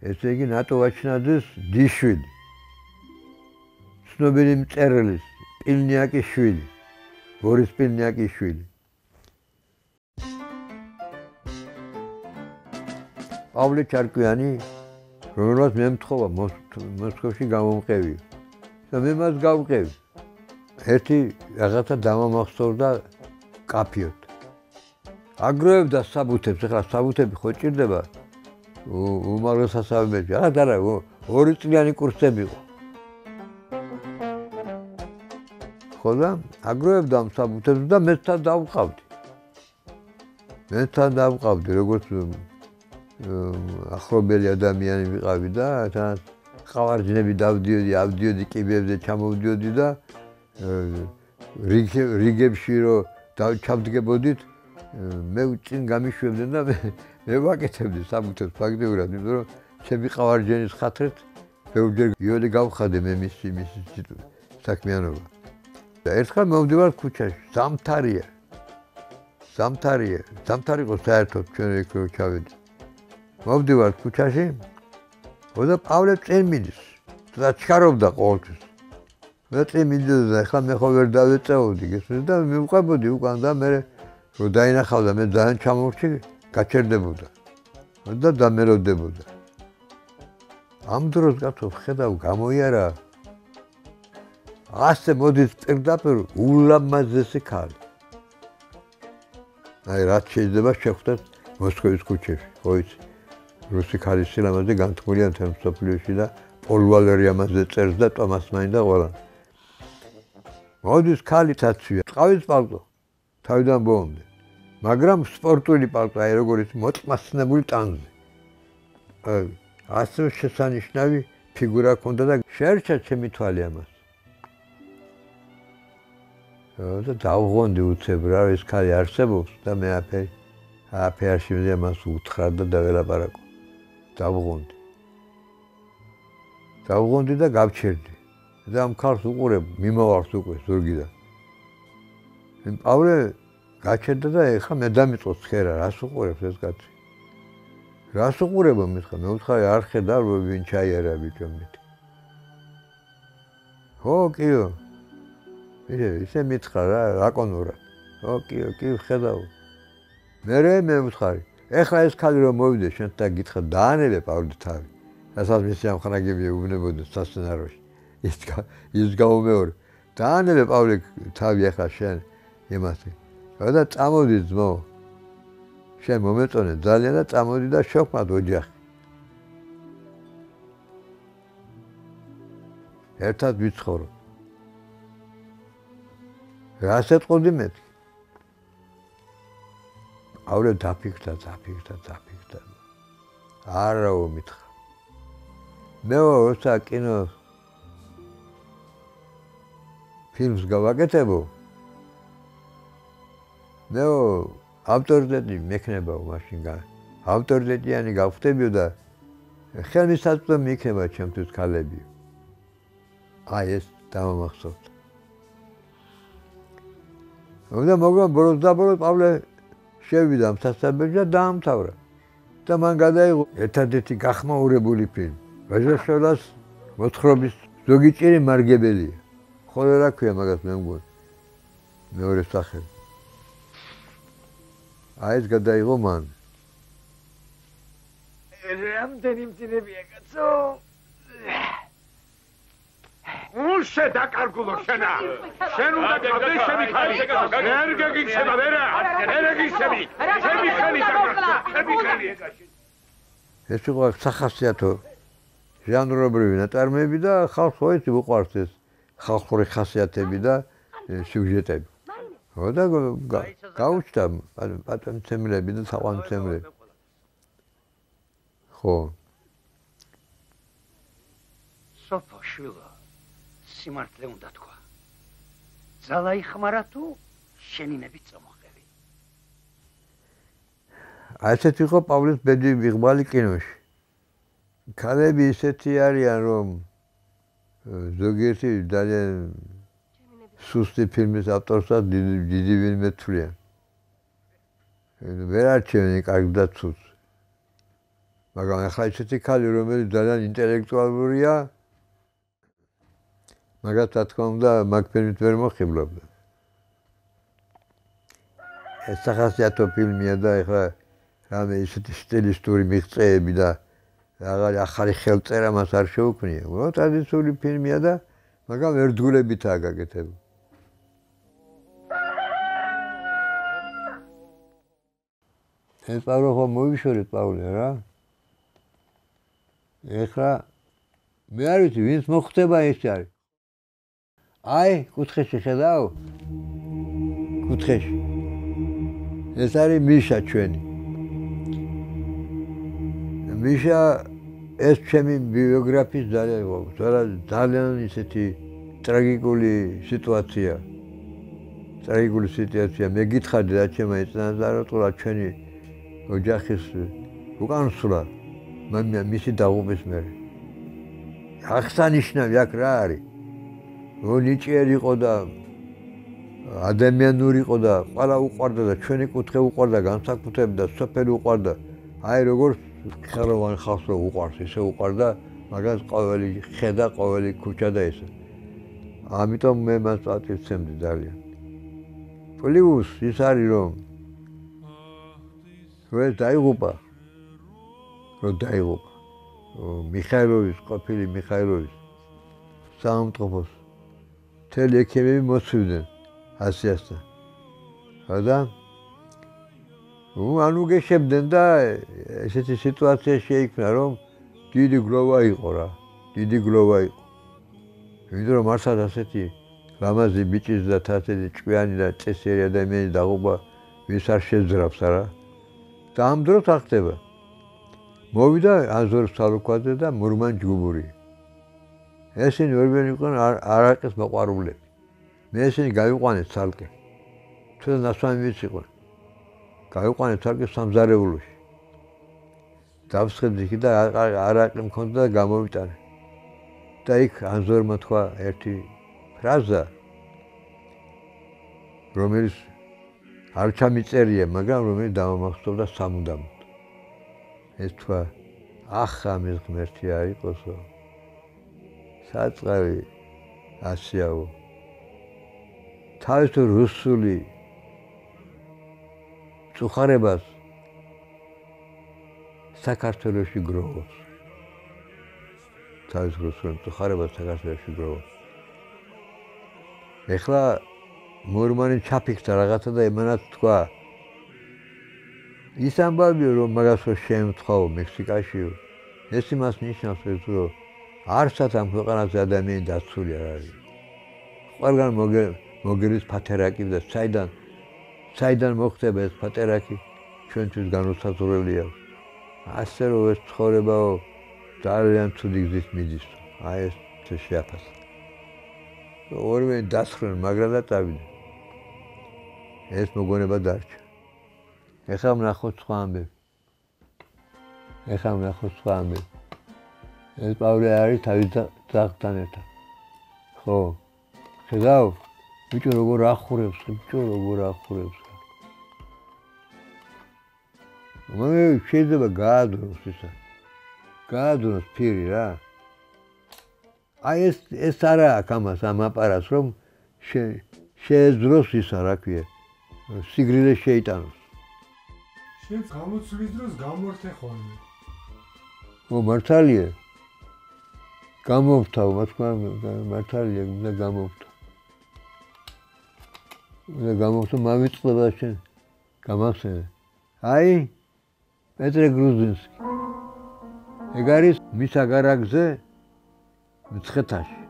ესე იგი ნატო ვაჩნაძის დიშვილი. ცნობილი მწერლის პილნიაკის შვილი. ბორის პილნიაკის შვილი. პავლე ჩარკვიანი, რომელსაც მე მთხოვა მოსკოვში გამომყევი. და მე მას გავყევი. ერთი რაღაცა დამამახსოვრდა კაფიოთ. აგროვებდა საბუთებს, ეხლა საბუთები ხო ჭირდება უმაღლეს სასწავლებლებში. არა, 2 წლიანი კურსები იყო. ხო და აგროვებდა ამ საბუთებს და მეც თან დავყავდი. როგორც ახლობელი ადამიანი ვიყავი და თან ხავარჯნები ავდიოდი კიბებზე ჩამოვდიოდი და რიგებში რომ ჩავდგებოდით მე წინ გამიშვებდნენ და მე ვაკეთებდი საბუთებს ფაქტიურად, იმიტომ რომ ჩემი ხავარჯნის ხათრით ბევრჯერ იოლი გავხადე მე მისი საქმიანობა. და ერთხელ მოვდივარ ქუჩაში, ზამთარი იყო საერთოდ ჩვენ იქ რო ჩავედი. მოვდივარ ქუჩაში, და პავლე წინ მიდის და ჩქარობდა ყოველთვის. და წინ მიდიოდა და ახლა მე ხო ვერ დავეწეოდი გესმის და მივყვებოდი უკან და მე რო დაინახავდა მე ძალიან ჩამოვრჩი, გაჩერდებოდა და დამელოდებოდა. ამ დროს კაცო ხედავ გამოიარა ასე მოდის პირდაპირ ულამაზესი ქალი. აი რაც შეიძლება შეხვდეთ მოსკოვის ქუჩებში, ხო იცი? რუსი ქალის სილამაზე განთქმულია მთელ მსოფლიოში და პოლ ვალერი ამაზე წერს და ტომას მაინ და ყველა. მოდის ქალი თაცვია, წყავის პალტო, თავიდან ბოლომდე. მაგრამ სპორტული პალტო, აი როგორ იცი, მოწმასნებული ტანზე. ასე შესანიშნავი ფიგურა ჰქონდა და შეერჩა ჩემი თვალი ამას. და დავღონდი უცებ რა ეს ქალი არსებობს და მე აფერ შემიძლია მას უთხრა და დაველაპარაკო. დავღონდი და გავჩერდი. და ამ ქალს უყურებ, მიმოვარს უკვე ზურგიდან. პავლე გაჩერდა და ეხლა მე დამიწყო ცხერა, რას უყურებს ეს კაცი? რას უყურებო მითხრა, მე ვთხარი არ ხედავ რომ ვინ ჩაიარა ბიჭო მით. ხო, კიო. ისე მითხრა რა კონურა. ხო, კი, ხედავ. მე ვთხარი. ეხლა ეს ქალი რომ მოვიდე შენ და გითხრა დაანებე პავლე თავი. რასაც მისი ამხანაგები ეუბნებოდა სასცენაროში. ის გამომეორე. დაანებე პავლე თავი ეხლა შენ იმასე. და წამოდი ძმო. შენ მომეწონე ძალიან და წამოდი და შევქმნათ ოჯახი. ერთად ვიცხოვრო. რას ეთყოდი მეთქი? ავრე დაფიქრდა. არაო მითხრა. მე როცა კინოს ფილმს გავაკეთებო, მე ავტორიტეტი მექნებაო მაშინ ავტორიტეტიანი გავხდებიო და ხელმისაწვდომი იქნება ჩემთვის ქალები. აი ეს დამამახსოვრდა. და მაგრამ ბოლოს პავლე შევიდა მთასწაბელში და დაამთავრა. და მან გადაიღო ერთადერთი გახმაურებული ფილმი. ვაჟაშვილას მოთხრობის ზოგი ჭირი მარგებელია. ხოლო რა ქვია მაგას მე მგონი. მეორე სახელი. აი ეს გადაიღო მან. რამდენი მძინებია კაცო? უშე დაკარგულო შენა. შენ უნდა გაბდეს ჩემი ხალი. ვერ გიგიჩება ვერა. ვერ გიგიჩები. ჩემი ხალი დაკარგა. ჩემი ხალი ეკაში. ეს იყო სახასიათო ჟანრობრივი ნაწარმოები და ხალხს ოეთი უყვარს ეს ხალხური ხასიათები და სიუჟეტები. და გაუჩნდა პატივმცემლები და თაყვანმცემლები. ხო. სოფო შვილო, სიმართლე უნდა თქვა. ძალა იხმარა თუ შენინებით წამოღები. ასეთ იყო პავლეს ბედი ვიღბალი კინოში. ქალები ისეთი არიან, რომ ზოგიერთი ძალიან სუსტი ფილმის ავტორსაც დიდი ვინმე თვლიან. ვერ არჩევენ კარგ და ცუდს. მაგრამ ახლა ისეთი ქალი, რომელიც ძალიან ინტელექტუალურია, მაგას რა თქმა უნდა მაგ ფილმით ვერ მოხიბლობდა. ეს სახასიათო ფილმია და ახლა რამე ისეთი სტილისტური მიღწევები და რაღაც ახალი ხელწერა მას არ შეუქმნია. უბრალოდ ტრადიციული ფილმია და მაგრამ ერთგულებითაა გაკეთებული. ეს პავლე ხო მოვიშორეთ პავლე რა. ეხლა მე არ ვიცი ვინც მოხდება ეს არის. აი კუთხეში ხედავ? კუთხეში. ეს არის მიშა ჩვენი. მიშა ეს ჩემი ბიოგრაფიის ძალიან ისეთი ტრაგიკული სიტუაცია. მე გითხარდი რა ჩემო ეწინააღმდეგება ჩვენი ოჯახის უკანსვლა მისი დაღუპვის მერე. აღსანიშნავი აქ რა არის? ნიჭიერი იყო და ადამიანური იყო და ყველა უყვარდა და ჩვენი კუთხე უყვარდა, განსაკუთრებით სოფელი უყვარდა. აი როგორც ხელოვან ხალხს რო უყვარს, ისე უყვარდა მაგას ყოველი ხედა, ყოველი ქუჩა და ესე. ამიტომ მე მას პატივცემდი ძალიან. პლუს ის არის რომ ეს დაიღუპა. მიხაილოვის, ყოფილი მიხაილოვის საამტყოფოს მთელი ექიმები მოსვიდნენ ასიასთან. და ანუ გეშებდნენ და ესეთი სიტუაცია შეიქმნა, რომ დიდი გლოვა იყო რა. იმიტომ რომ მართლაც ასეთი ლამაზი ბიჭის და ასეთი ჭკვიანი და წესიერი ადამიანი დაღუპა, ვის არ შეძრავს არა. და ამ დროს ახდება. მოვიდა აზორ სალუქვაძე და მურმან ჯგუბური. ესენი ორივე იყვნენ არაყის მოყვარულები. მე ესენი გავიყვანეთ ცალკე. თუნდაც ნასვამი ვიცი იყვნენ. გავიყვანეთ ცალკე სამზარეულოში. დავსხეთ იქ და არაყი მქონდა და გამოვიტანე. და იქ აზორმა თქვა ერთი ფრაზა, რომელიც არ ჩამიწერია, მაგრამ რომელიც დამამახსოვრდა სამუდამოდ. ეს თქვა, ახლა მის ღმერთი არ იყოსო. საწყავი ასიაო. თავის რუსული წუხარებას საქართველოში გროვობს. თავის რუსული წუხარებას საქართველოში გროვობს. ეხლა მურმანი ჩაფიქრდა რაღაცა და იმანაც თქვა, ის ამბავია რომ მაგას შემთხვაო მექსიკაშიო. ეს იმას ნიშნავს, რომ არსად ამ ქვეყანაზე ადამიანი დაცული არ არის. ყველგან მოგერის ფათერაკი და საიდან მოხდება ეს ფათერაკი ჩვენთვის განუსაზღვრელი აქვს. ასე რომ ეს ცხოვრებაო ძალიან ცუდი გზით მიდის. აი ეს შეაფასა. ორივე დასხრენ მაგრა და წავიდნენ. ეს მოგონება დარჩა. ეხლა ვნახოთ სხვა ამბები. ეს პავლე არის თავის ძაღლთან ერთად. ხო, ხედავ, ბიჭო როგორ ახურებს. შეიძლება გაადროს ისა. გაადროს ფირი რა. აი ეს არა აქვს ამას ამ აპარატს რომ შეეძროს ისა რა ქვია. სიგრილე შეიტანოს. შენ გამოცვლის დროს გამორთე ხოლმე. ო მართალია. გამოვთავ, მართალია, უნდა გამოვთავ. მავიწყდება შენ. გამახსენე. აი პეტრე გრუზინსკი. ეგ არის მის აგარაკზე მცხეთაში.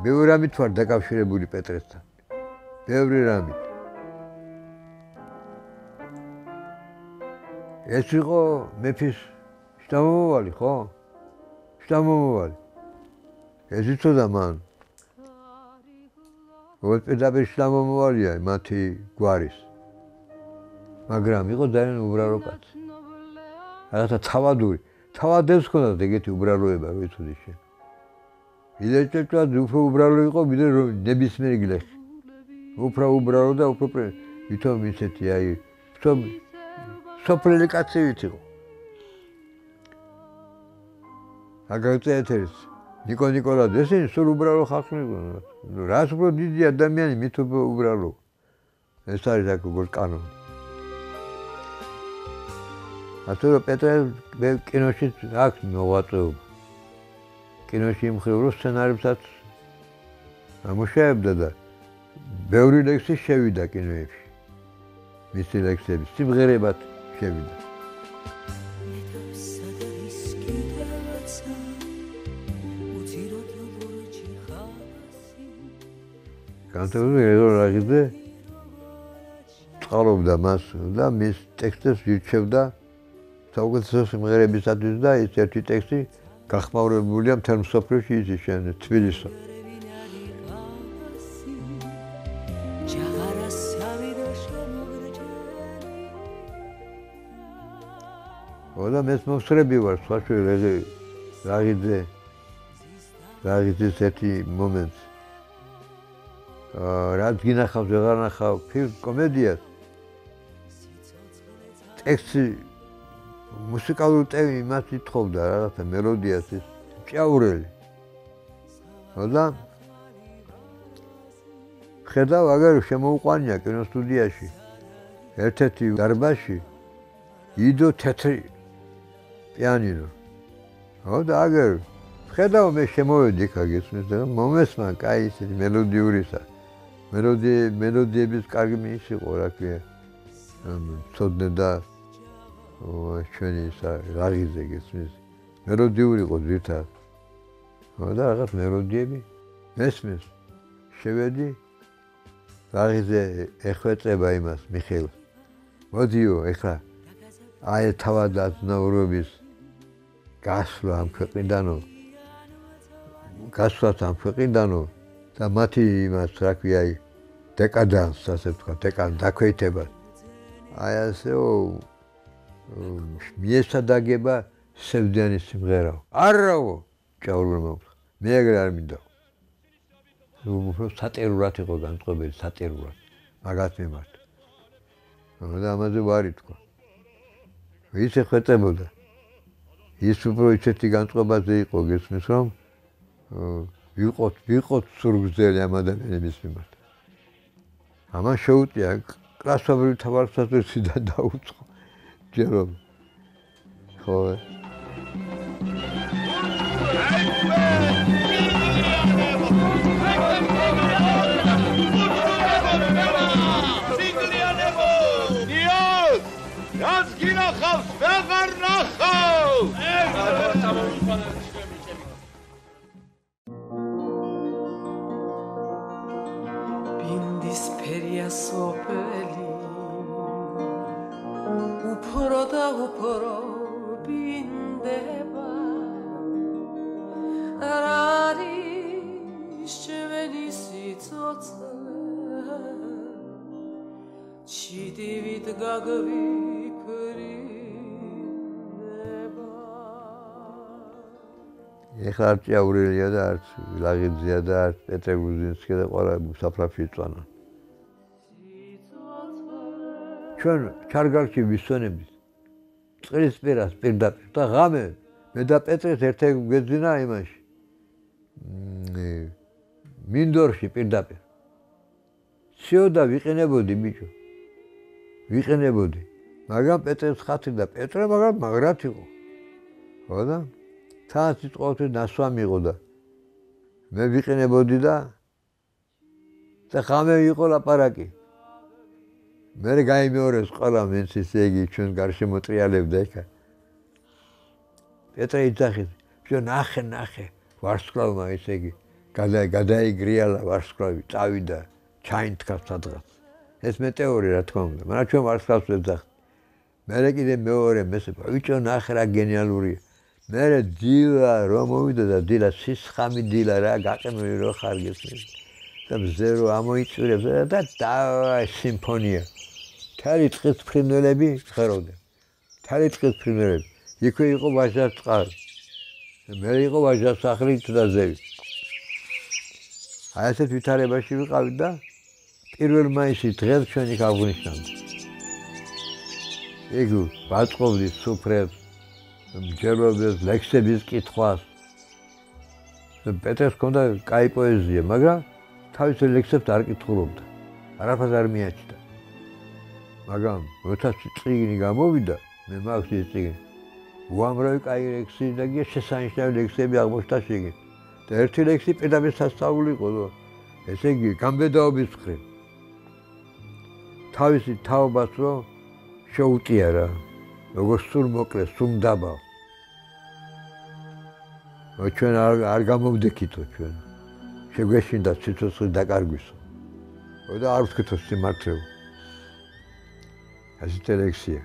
ბევრი რამით ვარ დაკავშირებული პეტრესთან. ბევრი რამით. ეს იყო მეფის შთამომავალი, ხო? შთამომავალი. ეს იცოდა მან. პირდაპირ შთამომავალია მათი გვარის. მაგრამ იყო ძალიან უბრალო კაცი. რაღაცა თავადებს ჰქონდა ეგეთი უბრალოება, რო იცოდი შენ. ილეჭეჭად უფრო უბრალო იყო, ვიდრე ნებისმიერი გლეხი. უფრო უბრალო და უფრო ვითომ ისეთი აი სოფლელი კაცი იყო. აგარწეთერს ნიკო ნიკოლაძე ესენი სულ უბრალო ხალხი იყო. რაც უფრო დიდი ადამიანი, მით უფრო უბრალო. ეს არის აქ როგორც კანონი. ასე რომ პეტრე კინოში აქვს მოღვაწეობა. კინოში მხრივ რო სცენარებსაც ამუშავებდა და ბევრი ლექსი შევიდა კინოებში. მისი ლექსები სიმღერებად შევიდა. განთავსებაზე წყალობდა მას და მის ტექსტებს ირჩევდა საუკეთესო სიმღერებისათვის და ეს ერთი ტექსტი გახმაურებულია მთელ მსოფლიოში იცის შენ თბილისო. და მეც მომსწრები ვარ სხვაშვილი რაღიძის ერთი მომენტს. რაც გინახავს ვეღარ ნახავ ფილმ კომედიას. ტექსტი მუსიკალური ტემი იმას ითხოვდა რაღაცა მელოდიას ის ჭაურელი. და ხედავ აგერ შემოუყვანია კინოსტუდიაში ერთ-ერთი დარბაზში იდო თეთრი პიანინო. და აგერ ხედავ მე შემოვედი იქ აგესმის და მომესმა კაი ისეთი მელოდიურისა. მელოდიების კარგი მის იყო რა ქვია. ცოდნე და ჩვენი რაღიძე გესმის. მელოდიური იყო ძირთად. და რაღაც მელოდიები მესმის. შევედი რაღიძე ეხვეწება იმას მიხეილს. მოდიო ეხლა აი თავად აზნაურობის გასვლა ამ ქვეყნიდანო და მათი იმას რა ქვია დეკადანს ასე ვთქვა დაქვეითებას. აი ასეო მიესადაგება სევდიანის სიმღერაო. არაო ჭაურმა მე ეგრე არ მინდა. უფრო სატირულად იყო განწყობილი სატირულად მაგათ მიმართ. და ამაზე ვარი თქვა. ვის ეხვეწებოდა? ის უფრო ისეთი განწყობაზე იყო გესმის რომ ვიყოთ სურგზელი ამ ადამიანების მიმართ. ამან შეუწია კლასობრივ თავარსაზრისიდან დაუწყო. ჯერომ. ხო. რაც გინახავს, ვეღარ ნახავ! ბრდება რა არის ჩემი სიცოცხლე ჩიტივით გაგვიფრინდება ეხლა არც ჭიაურელია და არც ლაღიძეა და არც პეტრე გუზინსკი და ყველა საფრაფში იწვანა ჩვენ ჩარგალში ვისვენებით წყლის პირას პირდაპირ და ღამე მე და პეტრეს ერთ-ერთი გვეძინა იმაში მინდორში პირდაპირ სიოდა ვიყენებოდი ბიჭო ვიყენებოდი მაგრამ პეტრეს ხათი და პეტრე მაგრამ მაგრად იყო ხო და თან სიტყვათვის ნასვამი იყო და მე ვიყენებოდი და ღამე იყო ლაპარაკი მე გაიმეორეს ყველა მენს ისე იგი ჩვენ გარშემო ტრიალებდა იქა პეტრე იძახის ბიჭო ნახე ვარსკვლავმა ისე იგი გადაიგრიალა ვარსკვლავი წავიდა ჩაინთქა სადღაც ეს მეტეორი რა თქმა უნდა მაგრამ ჩვენ ვარსკვლავს ვეძახთ მე კიდე მეორე მესება ბიჭო ნახე რა გენიალურია მე დილა რომ მოვიდა და დილა სისხამი დილა რა გაყინული რო ხარგეს და მზე რო ამოიწურებს და დავა სიმფონია თალი წყლის ფრინველები ხეროდნენ თალი წყლის ფრინველები იქვე იყო ვაჟას წყალი მე იყო ვაჟას სახლი თდაზევი აი ესეთ ვითარებაში ვიყავით და 1 მაისის დღეს ჩვენ იქ აღვნიშნავთ ეგ ვაწყობდი სუფრებს მჯეროდეს ლექსების კითხვას პეტრეს ჰქონდა კაი პოეზია მაგრამ თავის ლექსებს არ კითხულობდა არაფერს არ მიაჩნდა მაგრამ როცა წიგნი გამოვიდა მე მაქვს ის წიგნი უამრავი კაი ლექსი და შესანიშნავი ლექსები აღმოჩნდა შიგნით და ერთი ლექსი პირდაპირ სასწაული იყო ესე იგი გამბედაობის მხრივ თავისი თაობას რო შეუტია რა როგორც სულ მოკლეს სულ დაბა ჩვენ არ გამოვდექითო ჩვენ შეგვეშინდა სიცოცხლის დაკარგვისო და არ ვთქვითო სიმართლე ასეთი ლექსია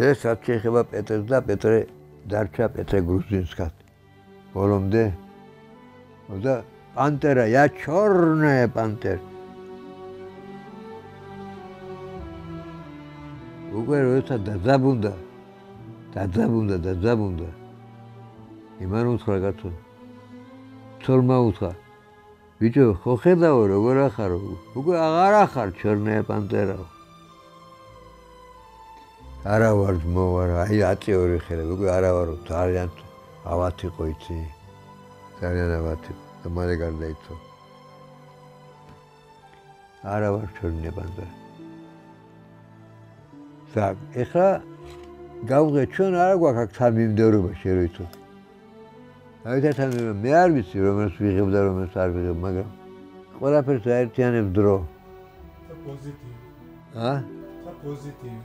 ეს რაც შეეხება პეტრეს და პეტრე დარჩა პეტრე გრუზინსკად ბოლომდე და პანტერა я черная пантера უკვე როცა დაძაბუნდა იმან უთხრა კაცო ცოლმა უთხრა ბიჭო ხო ხედავ როგორ ახარო უკვე აღარ ახარ черная пантера არა ვარ მოვარ აი აწეორი ხელები უკვე არა ვარო ძალიან ავათი ყო იცი ძალიან ავათი და მალე გარდაიცვალა არა ვარ черная пантера так ეხლა გავღე ჩვენ არა გვაქვს აქ თანმიმდევრობა შეერთოთ აი თანმიმდევრობა მე არ ვიცი რომელს ვიღებ და რომელს არ ვიღებ მაგრამ ყველაფერს აერთიანებს დრო პოზიტივი პოზიტივი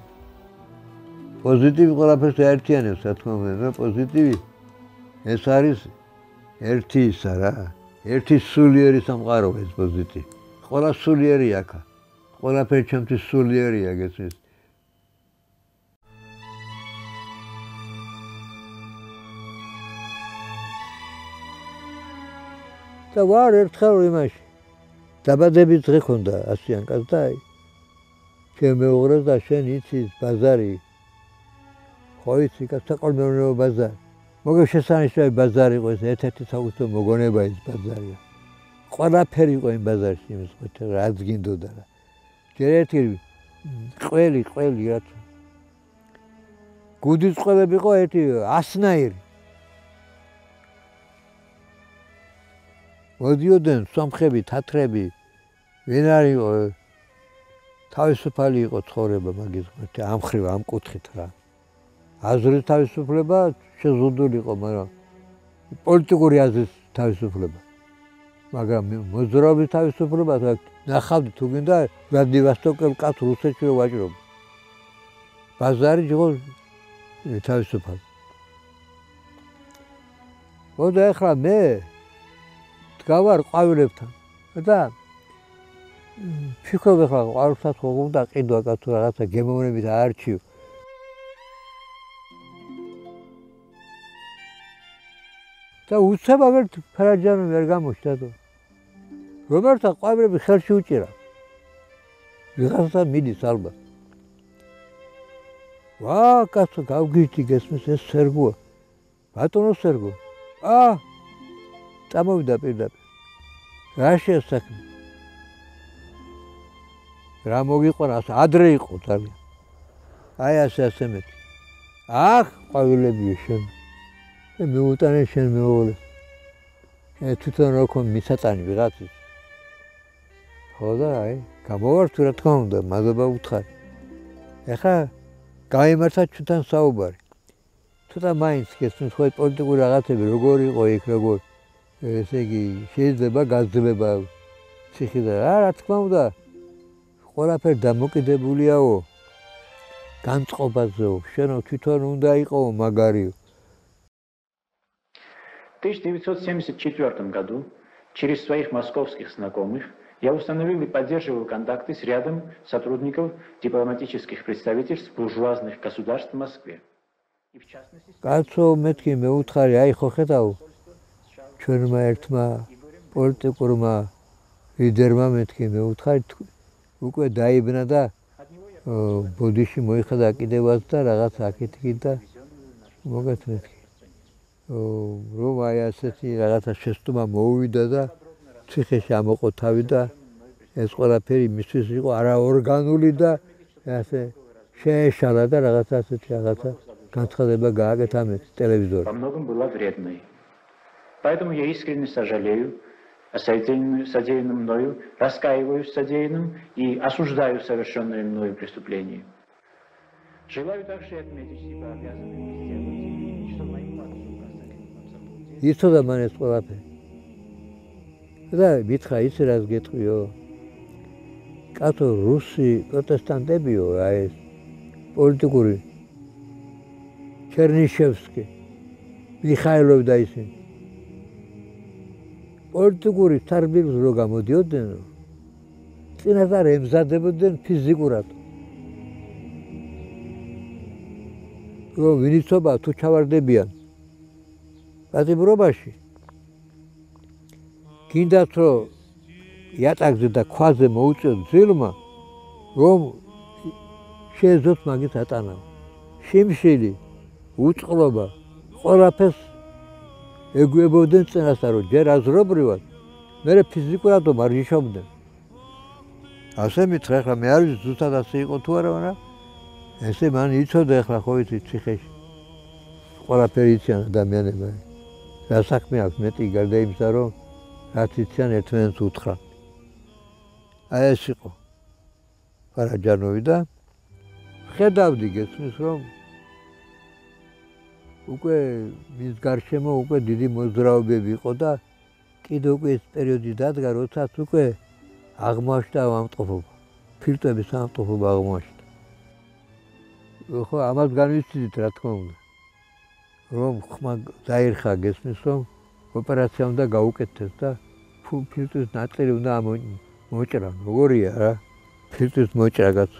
პოზიტივი ყველაფერს აერთიანებს რა თქმა უნდა პოზიტივი ეს არის ერთი ისა რა ერთი სულიერი სამყაროა ეს პოზიტივი ყველა სულიერია აქ ყველაფერი ჩემთვის სულიერია გესმის და ვარ ერთხელ იმაში დაბადების დღე ქონდა ასიანკას და ჩემ მეუღლეს და შენ იცის ბაზარი ხო იცი საყოველთაო ბაზარი მოგე შესანიშნავი ბაზარი იყო ეს ერთ-ერთი საუკეთესო მოგონება ის ბაზარია ყველაფერი იყო იმ ბაზარში იმის ხო რაც გინდოდა რა ჯერ ერთი ყველი რაც გუდის ყველები იყო ერთი 100-ნაირი მოდიოდნენ სომხები, თათრები, ვინ არ იყო თავისუფალი იყო ცხოვრება მაგის ღმერთი ამ ხრივ ამ კუთხით რა. აზრის თავისუფლება შეზღუდული იყო, მაგრამ პოლიტიკური აზრის თავისუფლება. მაგრამ მოძრაობის თავისუფლება ნახავდი თუ გინდა ვლადივოსტოკელ კაც რუსეთში რო ვაჭრობ. ბაზარი იყო თავისუფალი. ოდა ახლა მე გავარ ყვავილებთან და ფიქრობ ახლა ყვავილსაც ხომ და ყიდვა კაცო რაღაცა გემოვნებით აარჩიო და უცებავად ფარაჯანო ვერ გამოჩნდა. რომელთა ყვავილები ხელში უჭირა. ვიღაცა მიდის ალბათ. ვა, კაცო, გავგიჟდი გესმის ეს სერგოა. ბატონო სერგო. წამოვიდა პირდაპირ. რა შეასაქმე? რა მოგიყვანა, ადრე იყო ძალიან. აი ასე მეტი. ყვავილებიო შენ. მეუტანე შენ მეუღლე. თვითონ რა ქონ მისაწანი ვიღაცის. ხო და აი, გამოვართ რა თქმა უნდა, მადლობა უთხარი. ეხლა გაიმართა ჩვენთან საუბარი. ცოტა მაინც გესმის ხო პოლიტიკური რაღაცები როგორ იყო იქ როგორ ესე იგი შეიძლება გაძლება ციხიდან რა თქმა უნდა ყველაფერი დამოკიდებულია განწყობაზეო შენო თვითონ უნდა იყო მაგარიო. В 1974 году через своих московских знакомых я установил и поддерживал контакты с рядом сотрудников дипломатических представительств буржуазных государств в Москве. კაცო მეთქი მეუთხარი აი ხო ხედავ ჩვენმა ერთმა პოლიტიკურმა ლიდერმა მეთქი მეუთხარი უკვე დაიბნა და ბოდიში მოიხადა კიდევაც და რაღაც აკეთიკით და მოგეთ მეთქი რომ აი ასეთი რაღაცა შეცდომა მოუვიდა და ციხეში ამოყო თავი და ეს ყველაფერი მისთვის იყო არაორგანული და ასე შეეშალა და რაღაცა ასეთი რაღაცა განცხადება გააკეთა მე ტელევიზორში. Во многом была вредной. Поэтому я искренне сожалею о содеянном мною, раскаиваюсь в содеянном и осуждаю совершенное мною преступление. Желаю также отметить себя обязанным сделать, что моим подсудным იცოდა მან ეს ყველაფერი. და მითხრა იცი რას გეტყვიო? კაცო რუსი პროტესტანტებიო რა ეს პოლიტიკური ჩერნიშევსკი მიხაილოვი და ისინი პოლიტიკური თარგმნებს რო გამოდიოდნენ წინასწარ ემზადებოდნენ ფიზიკურად რომ ვინიცობა თუ ჩავარდებიან პატიმრობაში გინდათ რომ იატაკზე და ქვაზე მოუწიოთ ძილმა რომ შეეძოთ მაგით ატანა შიმშილი უწყლობა ყველაფერს ეგუებოდნენ წინასწარ რომ ჯერ აზრობრივად მერე ფიზიკურად მარჯიშობდნენ ასე მითხრა ახლა მე არ ვიცი ზუსტად ასე იყო თუ არა მაგრამ ესე მან იცოდა ახლა ხო იცი ციხეში ყველაფერი იციან ადამიანები რა საქმე აქვს მეტი გარდა იმისა რომ რაც იციან ერთმანეთს უთხრა აი ეს იყო ფარაჯანოვი და ხედავდი გესმის რომ უკვე მის გარშემო უკვე დიდი მოძრაობები იყო და კიდევ უკვე ეს პერიოდი დადგა, როდესაც უკვე აღმოაჩნდა ამტყობობა. ფილტვების ამტყობობა აღმოაჩნდა. ხო, ამას განვიცდით რა თქმა უნდა. რომ ხმა დაერხა გესმის რომ ოპერაცია უნდა გაუკეთდეს და ფილტვის ნაწილი უნდა მოჭრა. როგორია რა? ფილტვის მოჭრა კაც.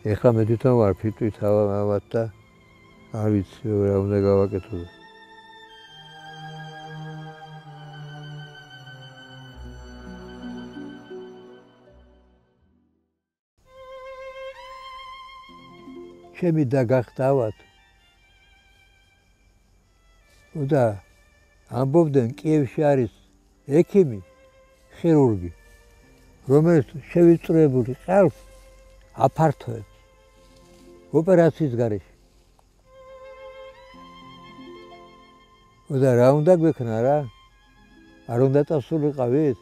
ეხლა მე თვითონ ვარ ფილტვით ავად და არ ვიცი რა უნდა გავაკეთო. ჩემი დაგახტავად. და ამბობდნენ კიევში არის ექიმი, ხირურგი, რომელიც შევიწროებული ყავს აფართოებს ოპერაციის გარეშე. და რა უნდა გვექნა რა? არ უნდა წასულიყავით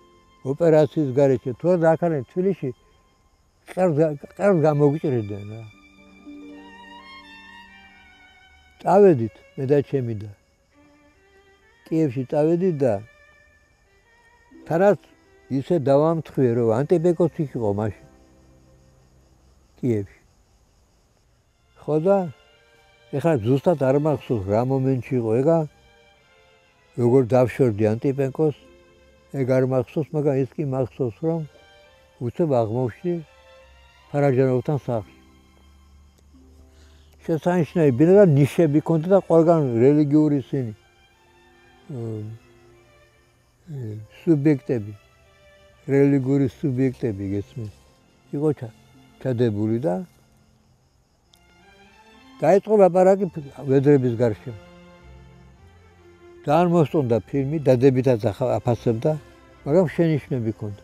ოპერაციის გარეშე, თუ არა აქ თბილისში ყავს გამოგვიჭრიდნენ რა. წავედით მე და ჩემი და კიევში წავედით და თანაც ისე დავამთხვიე რომ ანტიბიოტიკი იყო მაშინ კიევში. ხო და ეხლა ზუსტად არ მახსოვს რა მომენტში იყო ეგა როგორ დავშორდი ანტიპენკოს ეგ არ მახსოვს მაგრამ ის კი მახსოვს რომ უცებ აღმოვშდი ფარაჯანოვთან სახლში შესანიშნავი ბინა და ნიშები ქონდა და ყველგან რელიგიური სინი სუბიექტები, რელიგიური სუბიექტები გესმის. იყო ჩადებული და დაიწყო ლაპარაკი ვედრების გარშემო. ძალიან მოსწონდა ფილმი, დადებითაც აფასებდა, მაგრამ შენიშვნები ჰქონდა.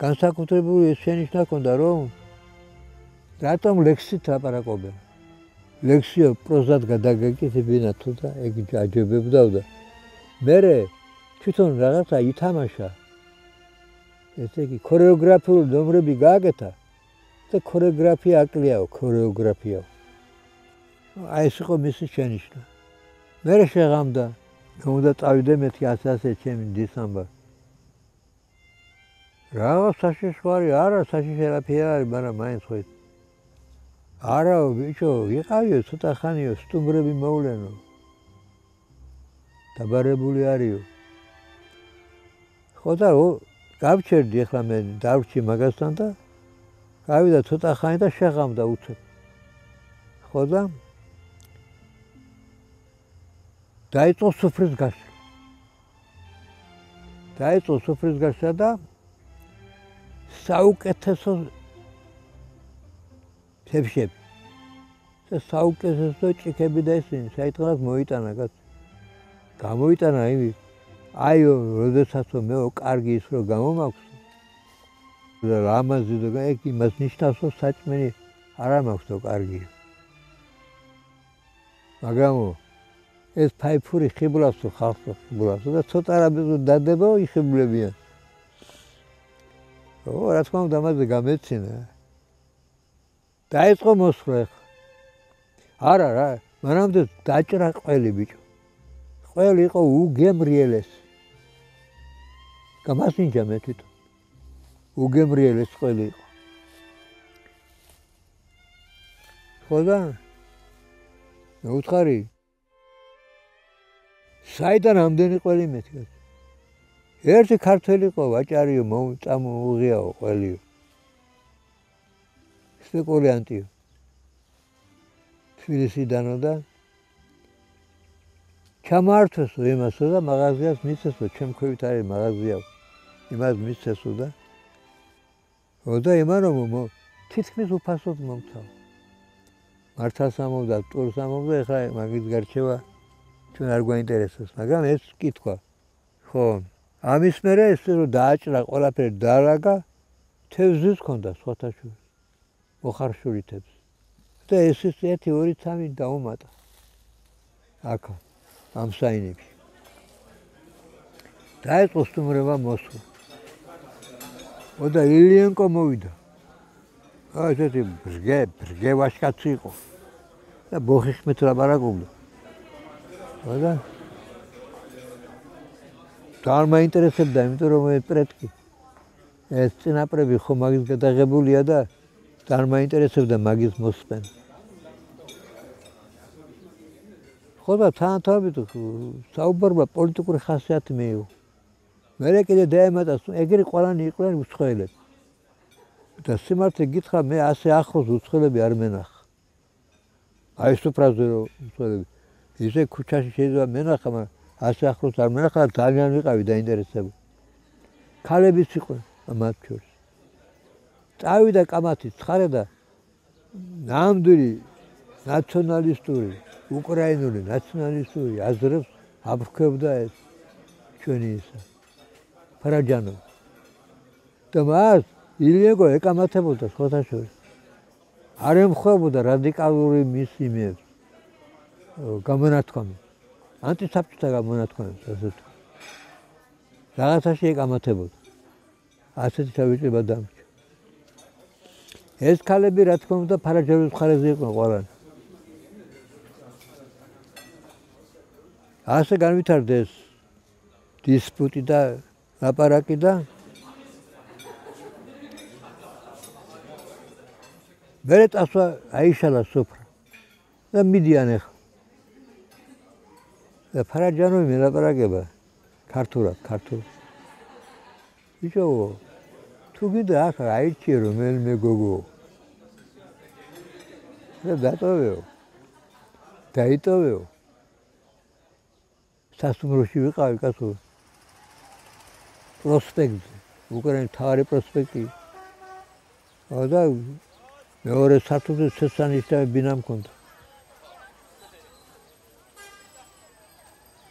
განსაკუთრებული ეს შენიშვნა ჰქონდა, რომ რატომ ლექსით ლაპარაკობენ. ლექსიო პროზად გადაგეკეთებინა თუ და ეგ აჯობებდაო და მერე თვითონ რაღაცა ითამაშა. ესე იგი ქორეოგრაფიული ნომრები გააკეთა და ქორეოგრაფია აკლიაო, ქორეოგრაფიაო. აი ეს იყო მისი შენიშვნა. მერე შეღამდა, უნდა წავიდე მეთქი ასე ჩემი დისამბა. რაღაც საშიშვარი არა, საშიშერაფი არის, მაგრამ მაინც ხო არა, ბიჭო, იყავიო ცოტა ხანიო, სტუმრები მოვლენო. დაბარებული არისო. ხო და გავჩერდი ახლა მე დავრჩი მაგასთან და გავიდა ცოტა ხანი და შეღამდა უცებ. ხო და დაიწყო სუფრის გაშლა. დაიწყო სუფრის გაშლა და საუკეთესო თებშები. და საუკეთესო ჭიქები და ისინი საიტყლად მოიტანა კაც. გამოიტანა იმი აიო, როდესაც მე კარგი ის რო გამომაქვს და რამაზი და ეგ იმას ნიშნავს რომ საჭმელი არა მაქვს და კარგი. მაგრამ ეს ფაიფური ხიბლავს ხალხს ხიბლავს და ცოტა რამე დადება იხიბლებიან. ო რა თქმა უნდა ამაზე გამეცინა. დაიწყო მოსვლა. არა რა, მანამდე დაჭრა ყველი ბიჭო. ყველი იყო უგემრიელეს. გამასინჯა მე თვითონ. უგემრიელეს ყველი იყო. ხო და უთხარი საიდან ამდენი ყველი მეთქა. ერთი ქართველი იყო ვაჭარიო, მოუღიაო ყველიო. სპეკულიანტიო. თბილისიდანო და ჩამართვესო იმასო და მაღაზიას მიცესო, ჩემქვევით არის მაღაზია. იმას მიცესო და და იმანო თითქმის უფასოდ მომცა. მართალს ამობდა, ტურს ამობდა, ეხლა მაგის გარჩევა ჩვენ არ გვაინტერესებს, მაგრამ ეს კითხვა. ხო, ამის მერე ეს რომ დააჭრა ყველაფერი დაალაგა, თევზის ჰქონდა სხვათაშორის. მოხარშული თევზი. და ეს 1-2-3 დაუმატა. აქ ამ საინებში. დაიწყო სტუმრება მოსვლა. და ილიანკო მოვიდა. ესეთი ბრგე ვაშკაცი იყო. და ბოხიხმით ლაპარაკობდა. და ძალიან მაინტერესებდა, იმიტომ რომ ეს პრეტკი ეს წინაპრები ხო მაგის გადაღებულია და ძალიან მაინტერესებდა მაგის მოსწმენა. ხო და თანათავებით საუბარმა პოლიტიკური ხასიათი მიიღო. მერე კიდე დაემატა, ეგრე ყველანი იყვნენ უცხოელები. და სიმართლე გითხრა, მე ასე ახლოს უცხოელები არ მენახა. აი სუფრაზე რომ უცხოელები. ისე ქუჩაში შეიძლება მენახა, მაგრამ ასე ახლოს არ მენახა და ძალიან ვიყავი დაინტერესებული. ქალებიც იყვნენ მათ შორის. წავიდა კამათი ცხარე და ნამდვილი ნაციონალისტური, უკრაინული ნაციონალისტური აზრებს აფრქვევდა ეს ჩვენი ისა. ფარაჯანო. და მას ილიანკო ეკამათებოდა სხვათა შორის. არ ემხვებოდა რადიკალური მისიმებს. გამონათქვამი. ანტისაბჭოთა გამონათქვამებს ასეთ. რაღაცაში ეკამათებოდა. ასეთი თავისება დამჭა. ეს ქალები რა თქმა უნდა ფარაჯანის მხარეზე იყვნენ ყველანი. ასე განვითარდა ეს დისპუტი და ლაპარაკი და მერე წასვლა აიშალა სუფრა და მიდიან ახლა. და ფარაჯანოვი მელაპარაკება ქართულად. ბიჭო, თუ გინდა აქ აირჩიე რომელიმე გოგო. და დატოვეო. დაიტოვეო. სასტუმროში ვიყავი კაცო. პროსპექტზე, უკრაინის მთავარი პროსპექტი. და მეორე სართულზე შესანიშნავი ბინა მქონდა.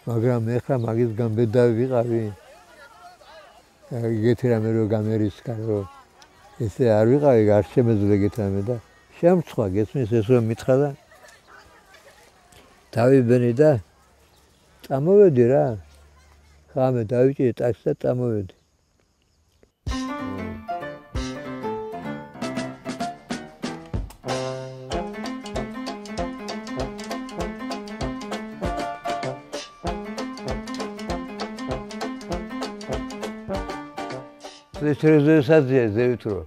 მაგრამ ეხლა მაგის გამბედავი ვიყავი. ეგეთი რამე რო გამერისკა რომ ესე არ ვიყავი, არ შემეძლო ეგეთი რამე და შემწყვა გესმის ეს რომ მითხრა და დავიბენი და წამოვედი რა. ხამე დავიჭირე ტაქსი და წამოვედი. სერეზესაზია ზევით რო.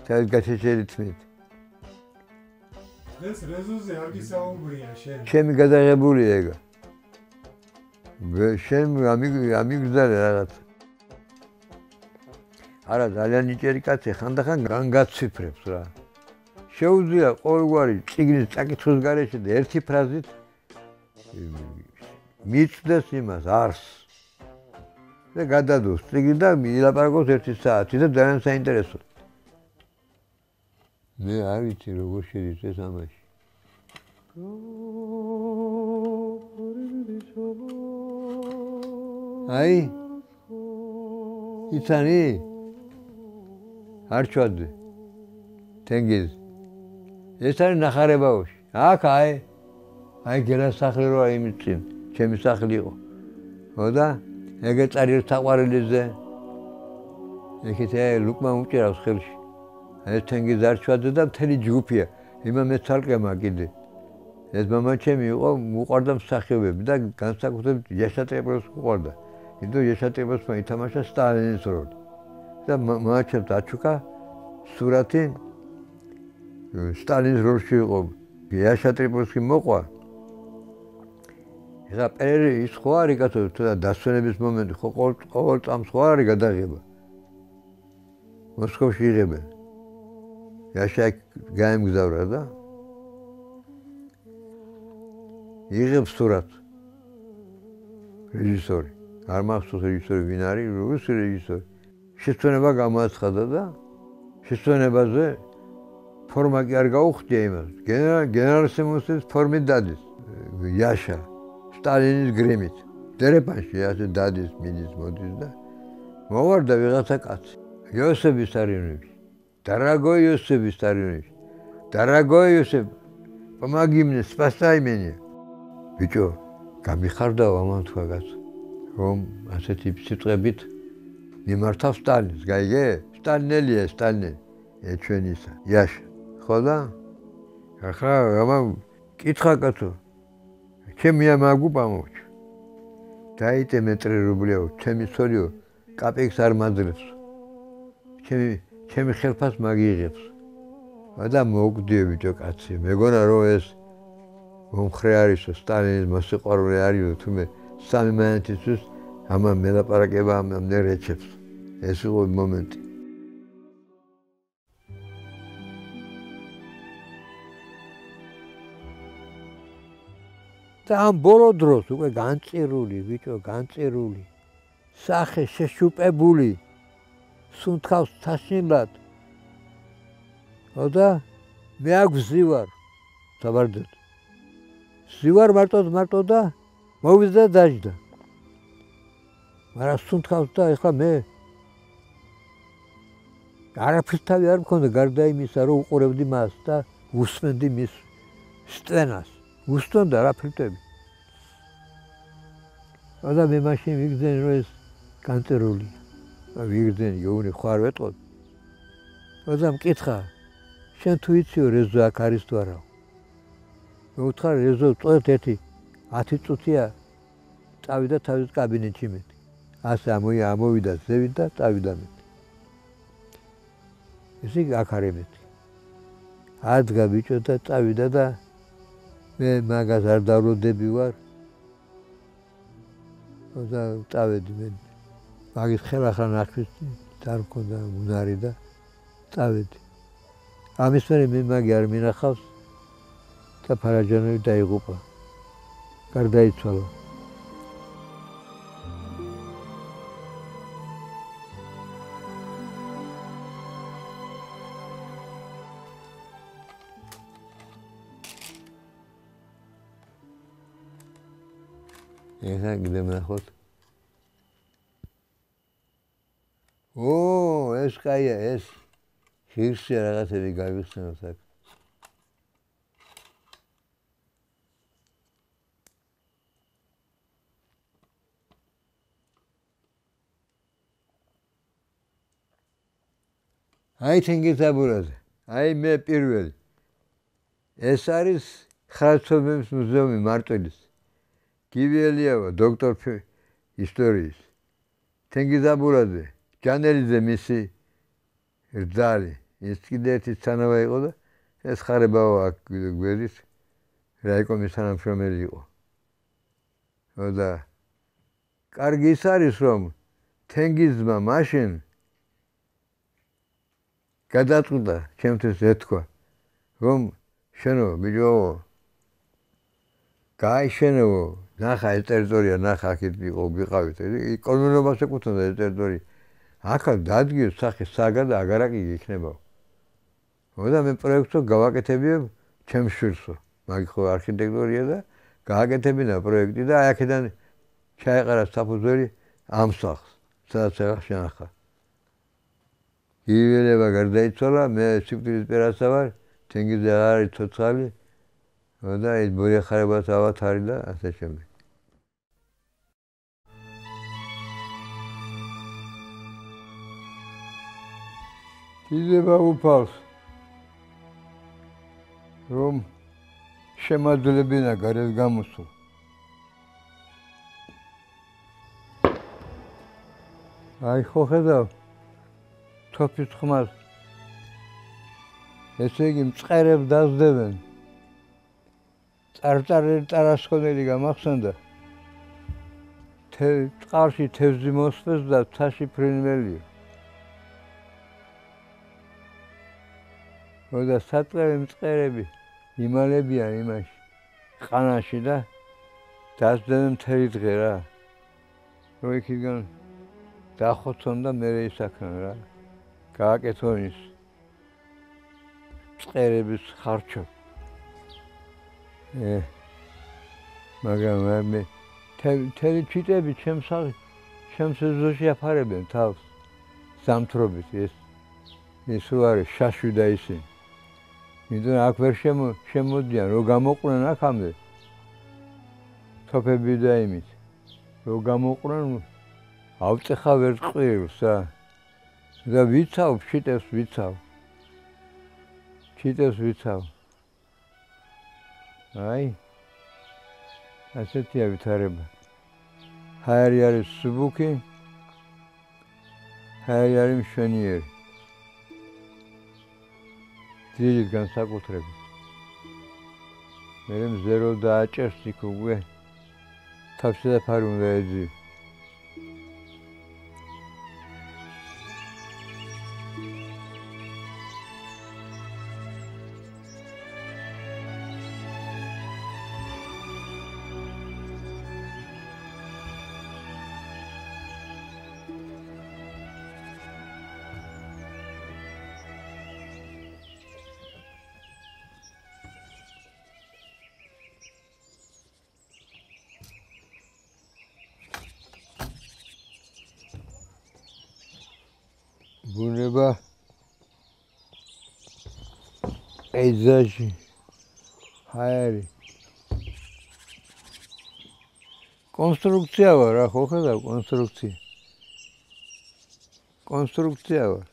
თელ გაჩეჩელი თმით. ეს რეზოზე არ გისაუბრია შენ. ჩემი გადაღებული ეგა. შენ ამიგზავნე რაღაც. არა ძალიან ნიჭიერი კაცი ხანდახან განგაციფრებს რა. შეუძლია ყოველგვარი წიგნის წაკითხვის გარეშე და ერთი ფრაზით მიწდეს იმას არს. და გადადოს წიგნი და ილაპარაკოს 1 საათი და ძალიან საინტერესოა. მე არ ვიცი როგორ შედის ეს ამაში. აი იცანი არ ჩვადე თენგიზ ეს არის ნახარებაოში აქ აი გელას სახლი რო აი მიწინ ჩემი სახლი იყო ხოდა ეგ წარი საყვარელიზე ეხეთე ლუკმა უჭერავს ხელში ეს თენგიზ არ ჩვადე და მთელი ჯგუფია იმამე ცალკემა კიდე ეს მამა ჩემი იყო უყვარდა მსახიობები და განსაკუთრებით იაშატრებოს უყვარდა იმიტომ იაშატრებოსმა ითამაშა სტალინის როლი და მაჩემ აჩუკა სურათი სტალინის როლში იყო იაშატრებოსი მოყვა ეხა პერი ის ხო არის კაცო და დასვენების მომენტი ხო ყოველ წამს ხო არის გადაღება მოსკოვში იღებენ იაშა გაემგზავრა და იღებს სურათს რეჟისორი არ მახსოვს რეჟისორი ვინ არის რუსი რეჟისორი შეცვენება გამოაცხადა და შეცვენებაზე ფორმა კი არ გაუხდია იმას გენერალ სიმონსის ფორმით დადის იაშა სტალინის გრიმით დერეპანში ასე დადის მიდის მოდის და მოვარდა ვიღაცა კაცი იოსებ ვისარიონოვიჩი Дорогой Иосиф Виссарионович, дорогой Иосиф, помоги мне, спасай меня. Бичо, გამიხარდაო ამან თქვა კაცო, რომ ასეთი სიტყვებით მიმართავ სტალინს, გაიგე? სტალინელია, სტალინელი, ჩვენისა, იაშა. ხო და? ახლა ამან კითხა კაცო, ჩემი ამაგუ პამოჩ. დაიტე მეტრე რუბლიო, ჩემი სოლიო, კაპექს არ მაძლევს. ჩემი ხელფას მაგიღებს. და მოგდიო ბიჭო კაცი, მეგონა რომ ეს მომხრე არისო, სტალინის მოსიყვარული არისო, თუმე სამი მანეთისთვის ამან მელაპარაკება ამ რეჩებს. ეს იყო მომენტი. და ამ ბოლო დროს უკვე განწირული, ბიჭო, განწირული. სახე შეშუპებული. სუნთქავს თაშინლად. და მე აქ ვზივარ, საბარდოდ. ვზივარ მარტო და მოვიდა დაждდა. მაგრამ სუნთქავს და ეხლა მე არაფერს თავი არ მქონდა გარდა იმისა, რომ უყურებდი მას და უსმენდი მის სტენას. უსტონდა რა ფილტები. და მე მაშინ ვიგრძენი რომ ეს განწერულია. ვიგრძენი იუნი ხარ ვეტყოდ. და მკითხა შენ თუ იციო რეზო აქ არის თუ არა? მე ვუთხარ რეზო წოთ ერთი 10 წუთია წავიდა თავის კაბინეტში მე. ასე ამოვიდა ზევით და წავიდა მე. ესე აქ არის მე. ადგა ბიჭო და წავიდა და მე მაგას არ დავროდები ვარ. და წავედი მე. მაგის ხელახლა ნახვის არ მქონდა უნარი და წავედი. ამის მერე მე მაგი არ მინახავს და ფარაჯანოვი დაიღუპა. გარდაიცვალა. ეხლა კიდე ვნახოთ. ეს კაია, ეს ღირსია რაღაცები გავიხსენოთ აქ. აი თენგიზაბურაძე, აი მე პირველი. ეს არის ხარცობების მუზეუმი მარტვილის. გივიელიავა დოქტორ ისტორიის. თენგიზაბურაძე, ჯანელიძე მისი რძალი. ის კიდე ერთი თანავა იყო და ეს ხარებაო აქ გვერდით რაიკომის თანამშრომელი იყო. და კარგი ის არის რომ თენგიზმა მაშინ გადაწყვიტა ჩემთვის ეთქვა რომ შენო ბიჭო გაიშენებო ნახა ეს ტერიტორია ნახა აქ ვიყავით კოლონიობას ეკუთვნოდა ეს ტერიტორია აქ დადგეს სახე საგა და აგარაკი იქნება და მე პროექტო გავაკეთებიებ ჩემს შვილსო მაგ ხო არქიტექტურია და გააკეთებინა პროექტი და აი აქედან ჩაეყარა საფუძველი ამ სახლს სადაც ახლა შენახა ივერება გარდაიცვალა მე სიკვდილის პერასა ვარ თენგიზი არ არის ცოცხალი და ეს ბორი ხარებას ავათარი და ასე შემდეგ იზება უფალს რომ შემაძლებინა გარეთ გამოსულ აი ხო ხედავ თოფის ხმას ესე იგი მწყერებს დაძდებენ წარწარელი ტარასკონელი გამახსენდა წყალში თევზი მოსვეს და ცაში ფრინველია და სატყევი მწყერები იმალებიან იმაში ყანაში და დაძდებენ მთელი დღე რა რომ იქიდან დახოცონ და მერე ისაქნან რა გააკეთონ ის მწყერების ხარჩო მაგრამ მე მთელი ჩიტები ჩემს ეზოში აფარებენ თავს ზამთრობით ეს რო არის შაშვი და ისინი იმიტომ აქ ვერ შემოდიან რომ გამოყვნენ აქამდე თოფები და იმით რომ გამოყვნენ ავწეხა ვერ წყვილს და ვიცავ ჩიტებს ვიცავ აი ასეთია ვითარება ჰაერი არის სუბუქი ჰაერი არის მშვენიერი ძილით განსაკუთრებით მე მზერო დააჭერს იქ უკვე თავში დაფარი უნდა ეძიო ბუნება პეიზაჟი ჰაერი კონსტრუქცია ვარ რა ხო ხედავ კონსტრუქცია ვარ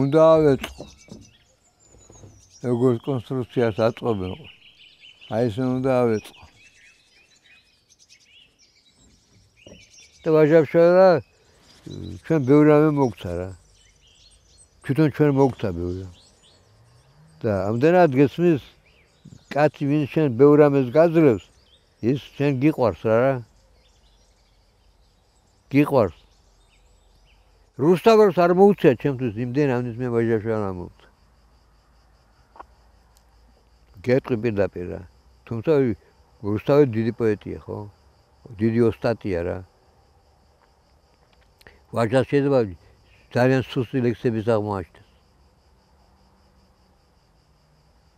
უნდა ავეწყო როგორც კონსტრუქციას აწყობენ აი ესე უნდა ავეწყო და ვაჟაბშა ჩვენ ბევრი რამე მოგცა რა თვითონ ჩვენ მოგცა ბევრი და ამდენად გესმის კაცი ვინ შენ ბევრი რამეს გაძლევს ის შენ გიყვარს რა გიყვარს რუსთავებს არ მოუწია ჩემთვის იმდენ ამის მე ვაჟაბშა არ მოუწა გეტყვი პირდაპირ რა. თუმცა რუსთავი დიდი პოეტია, ხო? დიდი ოსტატია რა. ვაჟას შეიძლება ძალიან სუსტი ლექსების აღმოაჩნდეს.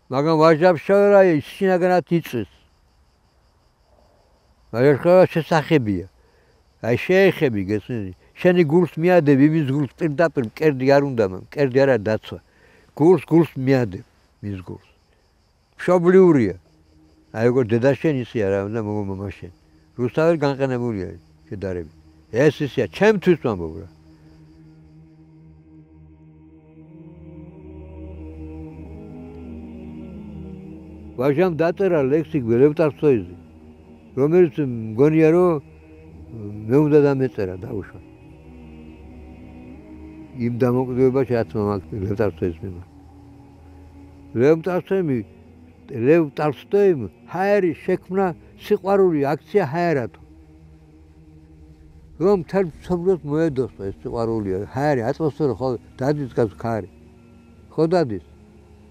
მაგრამ ვაჟაფშავი რა შინაგანად იწვის. ვაჟაფშავა შესახებია. აი შეეხები გესმის? შენი გულს მიადებ იმის გულს პირდაპირ მკერდი არ უნდა, მკერდი არა დაცვა. გულს მიადებ მის გულს. მშობლიურია. აი როგორ დედა შენ ისეა რა უნდა მოგმამა შენ. რუსთავი განყენებულია შედარებით. ეს ისეა ჩემთვის ვამბობ რა. ვაჟამ დაწერა ლექსი ლევ ტოლსტოიზე, რომელიც მგონია რომ მე უნდა დამეწერა დაუშვა. იმ დამოკიდებაში რაც მომაქვს ლევ ტოლსტოის მიმართ. ლევ ტოლსტოიმ ჰაერი შექმნა სიყვარული აქცია ჰაერათო. რომ თელ მსოფლიოს მოედოს ეს სიყვარულია, ჰაერი ატმოსფერო ხო დადის გას ქარი. ხო დადის.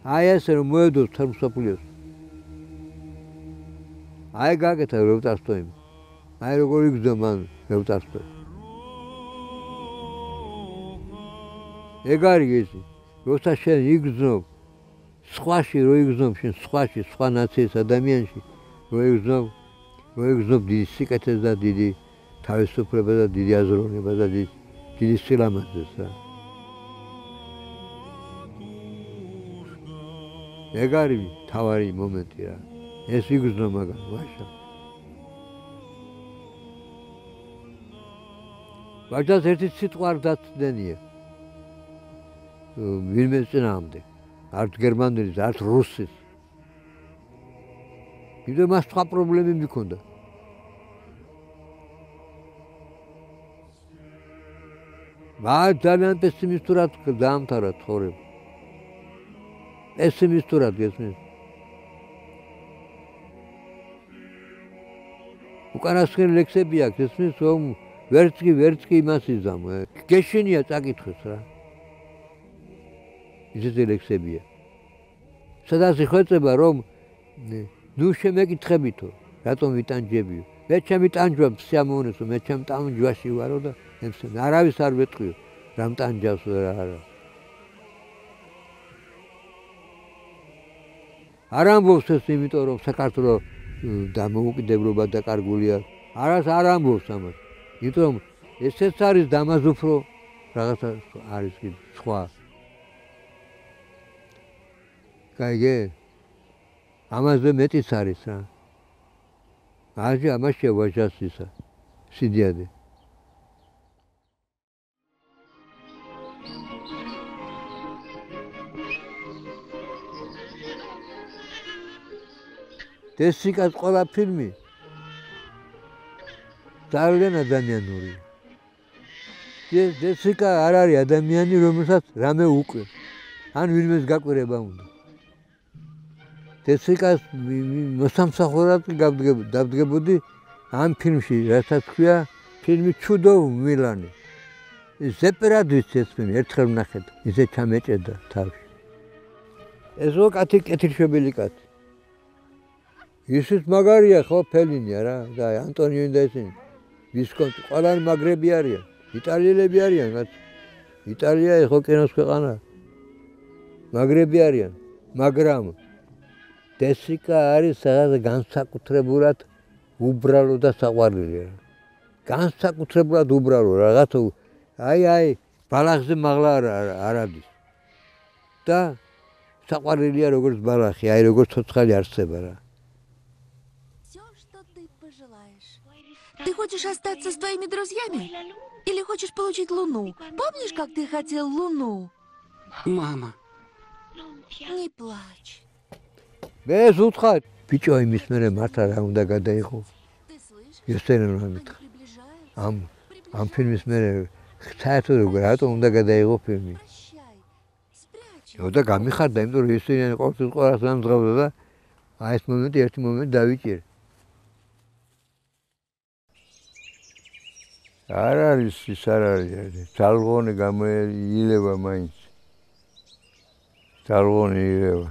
აი ესე რომ მოედოს თელ მსოფლიოს. აი გაკეთა ლევ ტოლსტოიმ. აი როგორ იგრძნო მან ლევ ტოლსტოი. ეგ არის ისი. როცა შენ იგრძნობ სხვაში რო იგრძნობ შენ სხვაში სხვა ნაციის ადამიანში რო იგრძნობ დიდი სიკეთეს და დიდი თავისუფლება და დიდი აზროვნება და დიდი სილამაზეს რა. ეგ არის თავარი მომენტი რა. ეს იგრძნო მაგას ვაჟა. ვაჟას ერთი სიტყვა არ დაცდენია. ვინმე წინააღმდეგ. არც გერმანელის, არც რუსის. კიდევ მას სხვა პრობლემები მქონდა. მას ძალიან პესიმისტურად დაამთავრა ცხოვრება. პესიმისტურად გესმის? უკანასკნელი ლექსები აქვს, გესმის, რომ ვერც კი იმას იზამო. გეშინია წაკითხეს რა. ისეთი ლექსებია. სადაც იხვეწება რომ ნუ შემეკითხებითო, რატომ ვიტანჯებიო? მე ჩემი ტანჯვა სიამოვნესო, მე ჩემ ტანჯვაში ვარო და არავის არ ვეტყვიო, რამ ტანჯავს არა. არ ამბობს ეს იმიტომ რომ საქართველოს დამოუკიდებლობა დაკარგულია. არას არ ამბობს ამას. იმიტომ ესეც არის დამაზუფრო რაღაცა არის კი სხვა. გაიგე? ამაზე მეტიც არის რა. ამაშია ვაჟას ისა სიდიადე. დესიკას ყველა ფილმი ძალიან ადამიანური. დესიკა არ არის ადამიანი, რომელსაც რამე უყვირს. ან ვინმეს გაკვირება უნდა. დესიკას მოსამსახურად დავდგებოდი ამ ფილმში, რასაც ქვია ფილმი ჩუდო მილანი. ზეპერადვის ეს ფილმი ერთხელ ვნახეთ, ისე ჩამეჭედა თავში. ეს რო კაცი კეთილშობილი კაცი. ისიც მაგარია ხო ფელინია რა და ანტონიო და ისინი. ვისკონტი, ყველანი მაგრები არიან, იტალიელები არიან კაცი. იტალია ხო კინოს ქვეყანა. მაგრები არიან, მაგრამ დესიკა არის სადაც განსაკუთრებულად უბრალო და საყვარელი. განსაკუთრებულად უბრალო რაღაცა აი ბალახზე მაღლა არ არის. და საყვარელია როგორც ბალახი, აი როგორც ცოცხალი არსება რა. Ты хочешь остаться с твоими друзьями? Или хочешь получить Луну? Помнишь, как ты хотел Луну? Мама. Не плачь. მე ზუთხარ ბიჭო იმის მერე მართლა რა უნდა გადაიღო. ესენო ამით. ამ ფილმის მერე საერთოდ რატომ უნდა გადაიღო ფილმი? და გამიხარდა, იმიტომ რომ ესენი ყოველთვის ყველას ამძღავდა და აი ეს მომენტი ერთი მომენტი დავიჭირე. არ არის ის არ არის. ძალღონი გამოილევა მაინც. ძალღონი ილევა.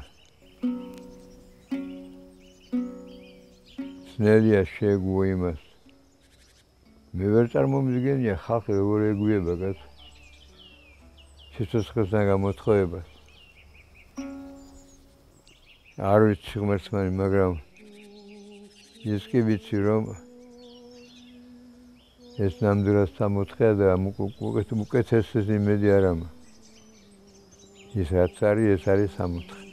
ძნელია შეეგუო იმას. მე ვერ წარმომიდგენია ხალხი როგორ ეგუება კაც სიცოცხლესთან გამოთხოვებას. არ ვიცი ღმერთმანი, მაგრამ ის კი ვიცი, რომ ეს ნამდვილად სამოთხეა და უკეთესესი იმედი არ ამა. ის რაც არის, ეს არის სამოთხე.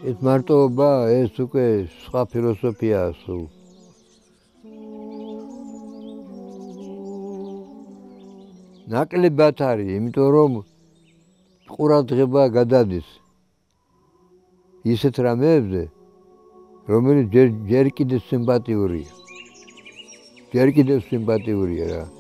ეს მარტოობა, ეს უკვე სხვა ფილოსოფიაა სულ. ნაკლებად არის, იმიტომ რომ ყურადღება გადადის ისეთ რამეებზე, რომელიც ჯერ კიდევ სიმპათიურია. ჯერ კიდევ სიმპათიურია რა.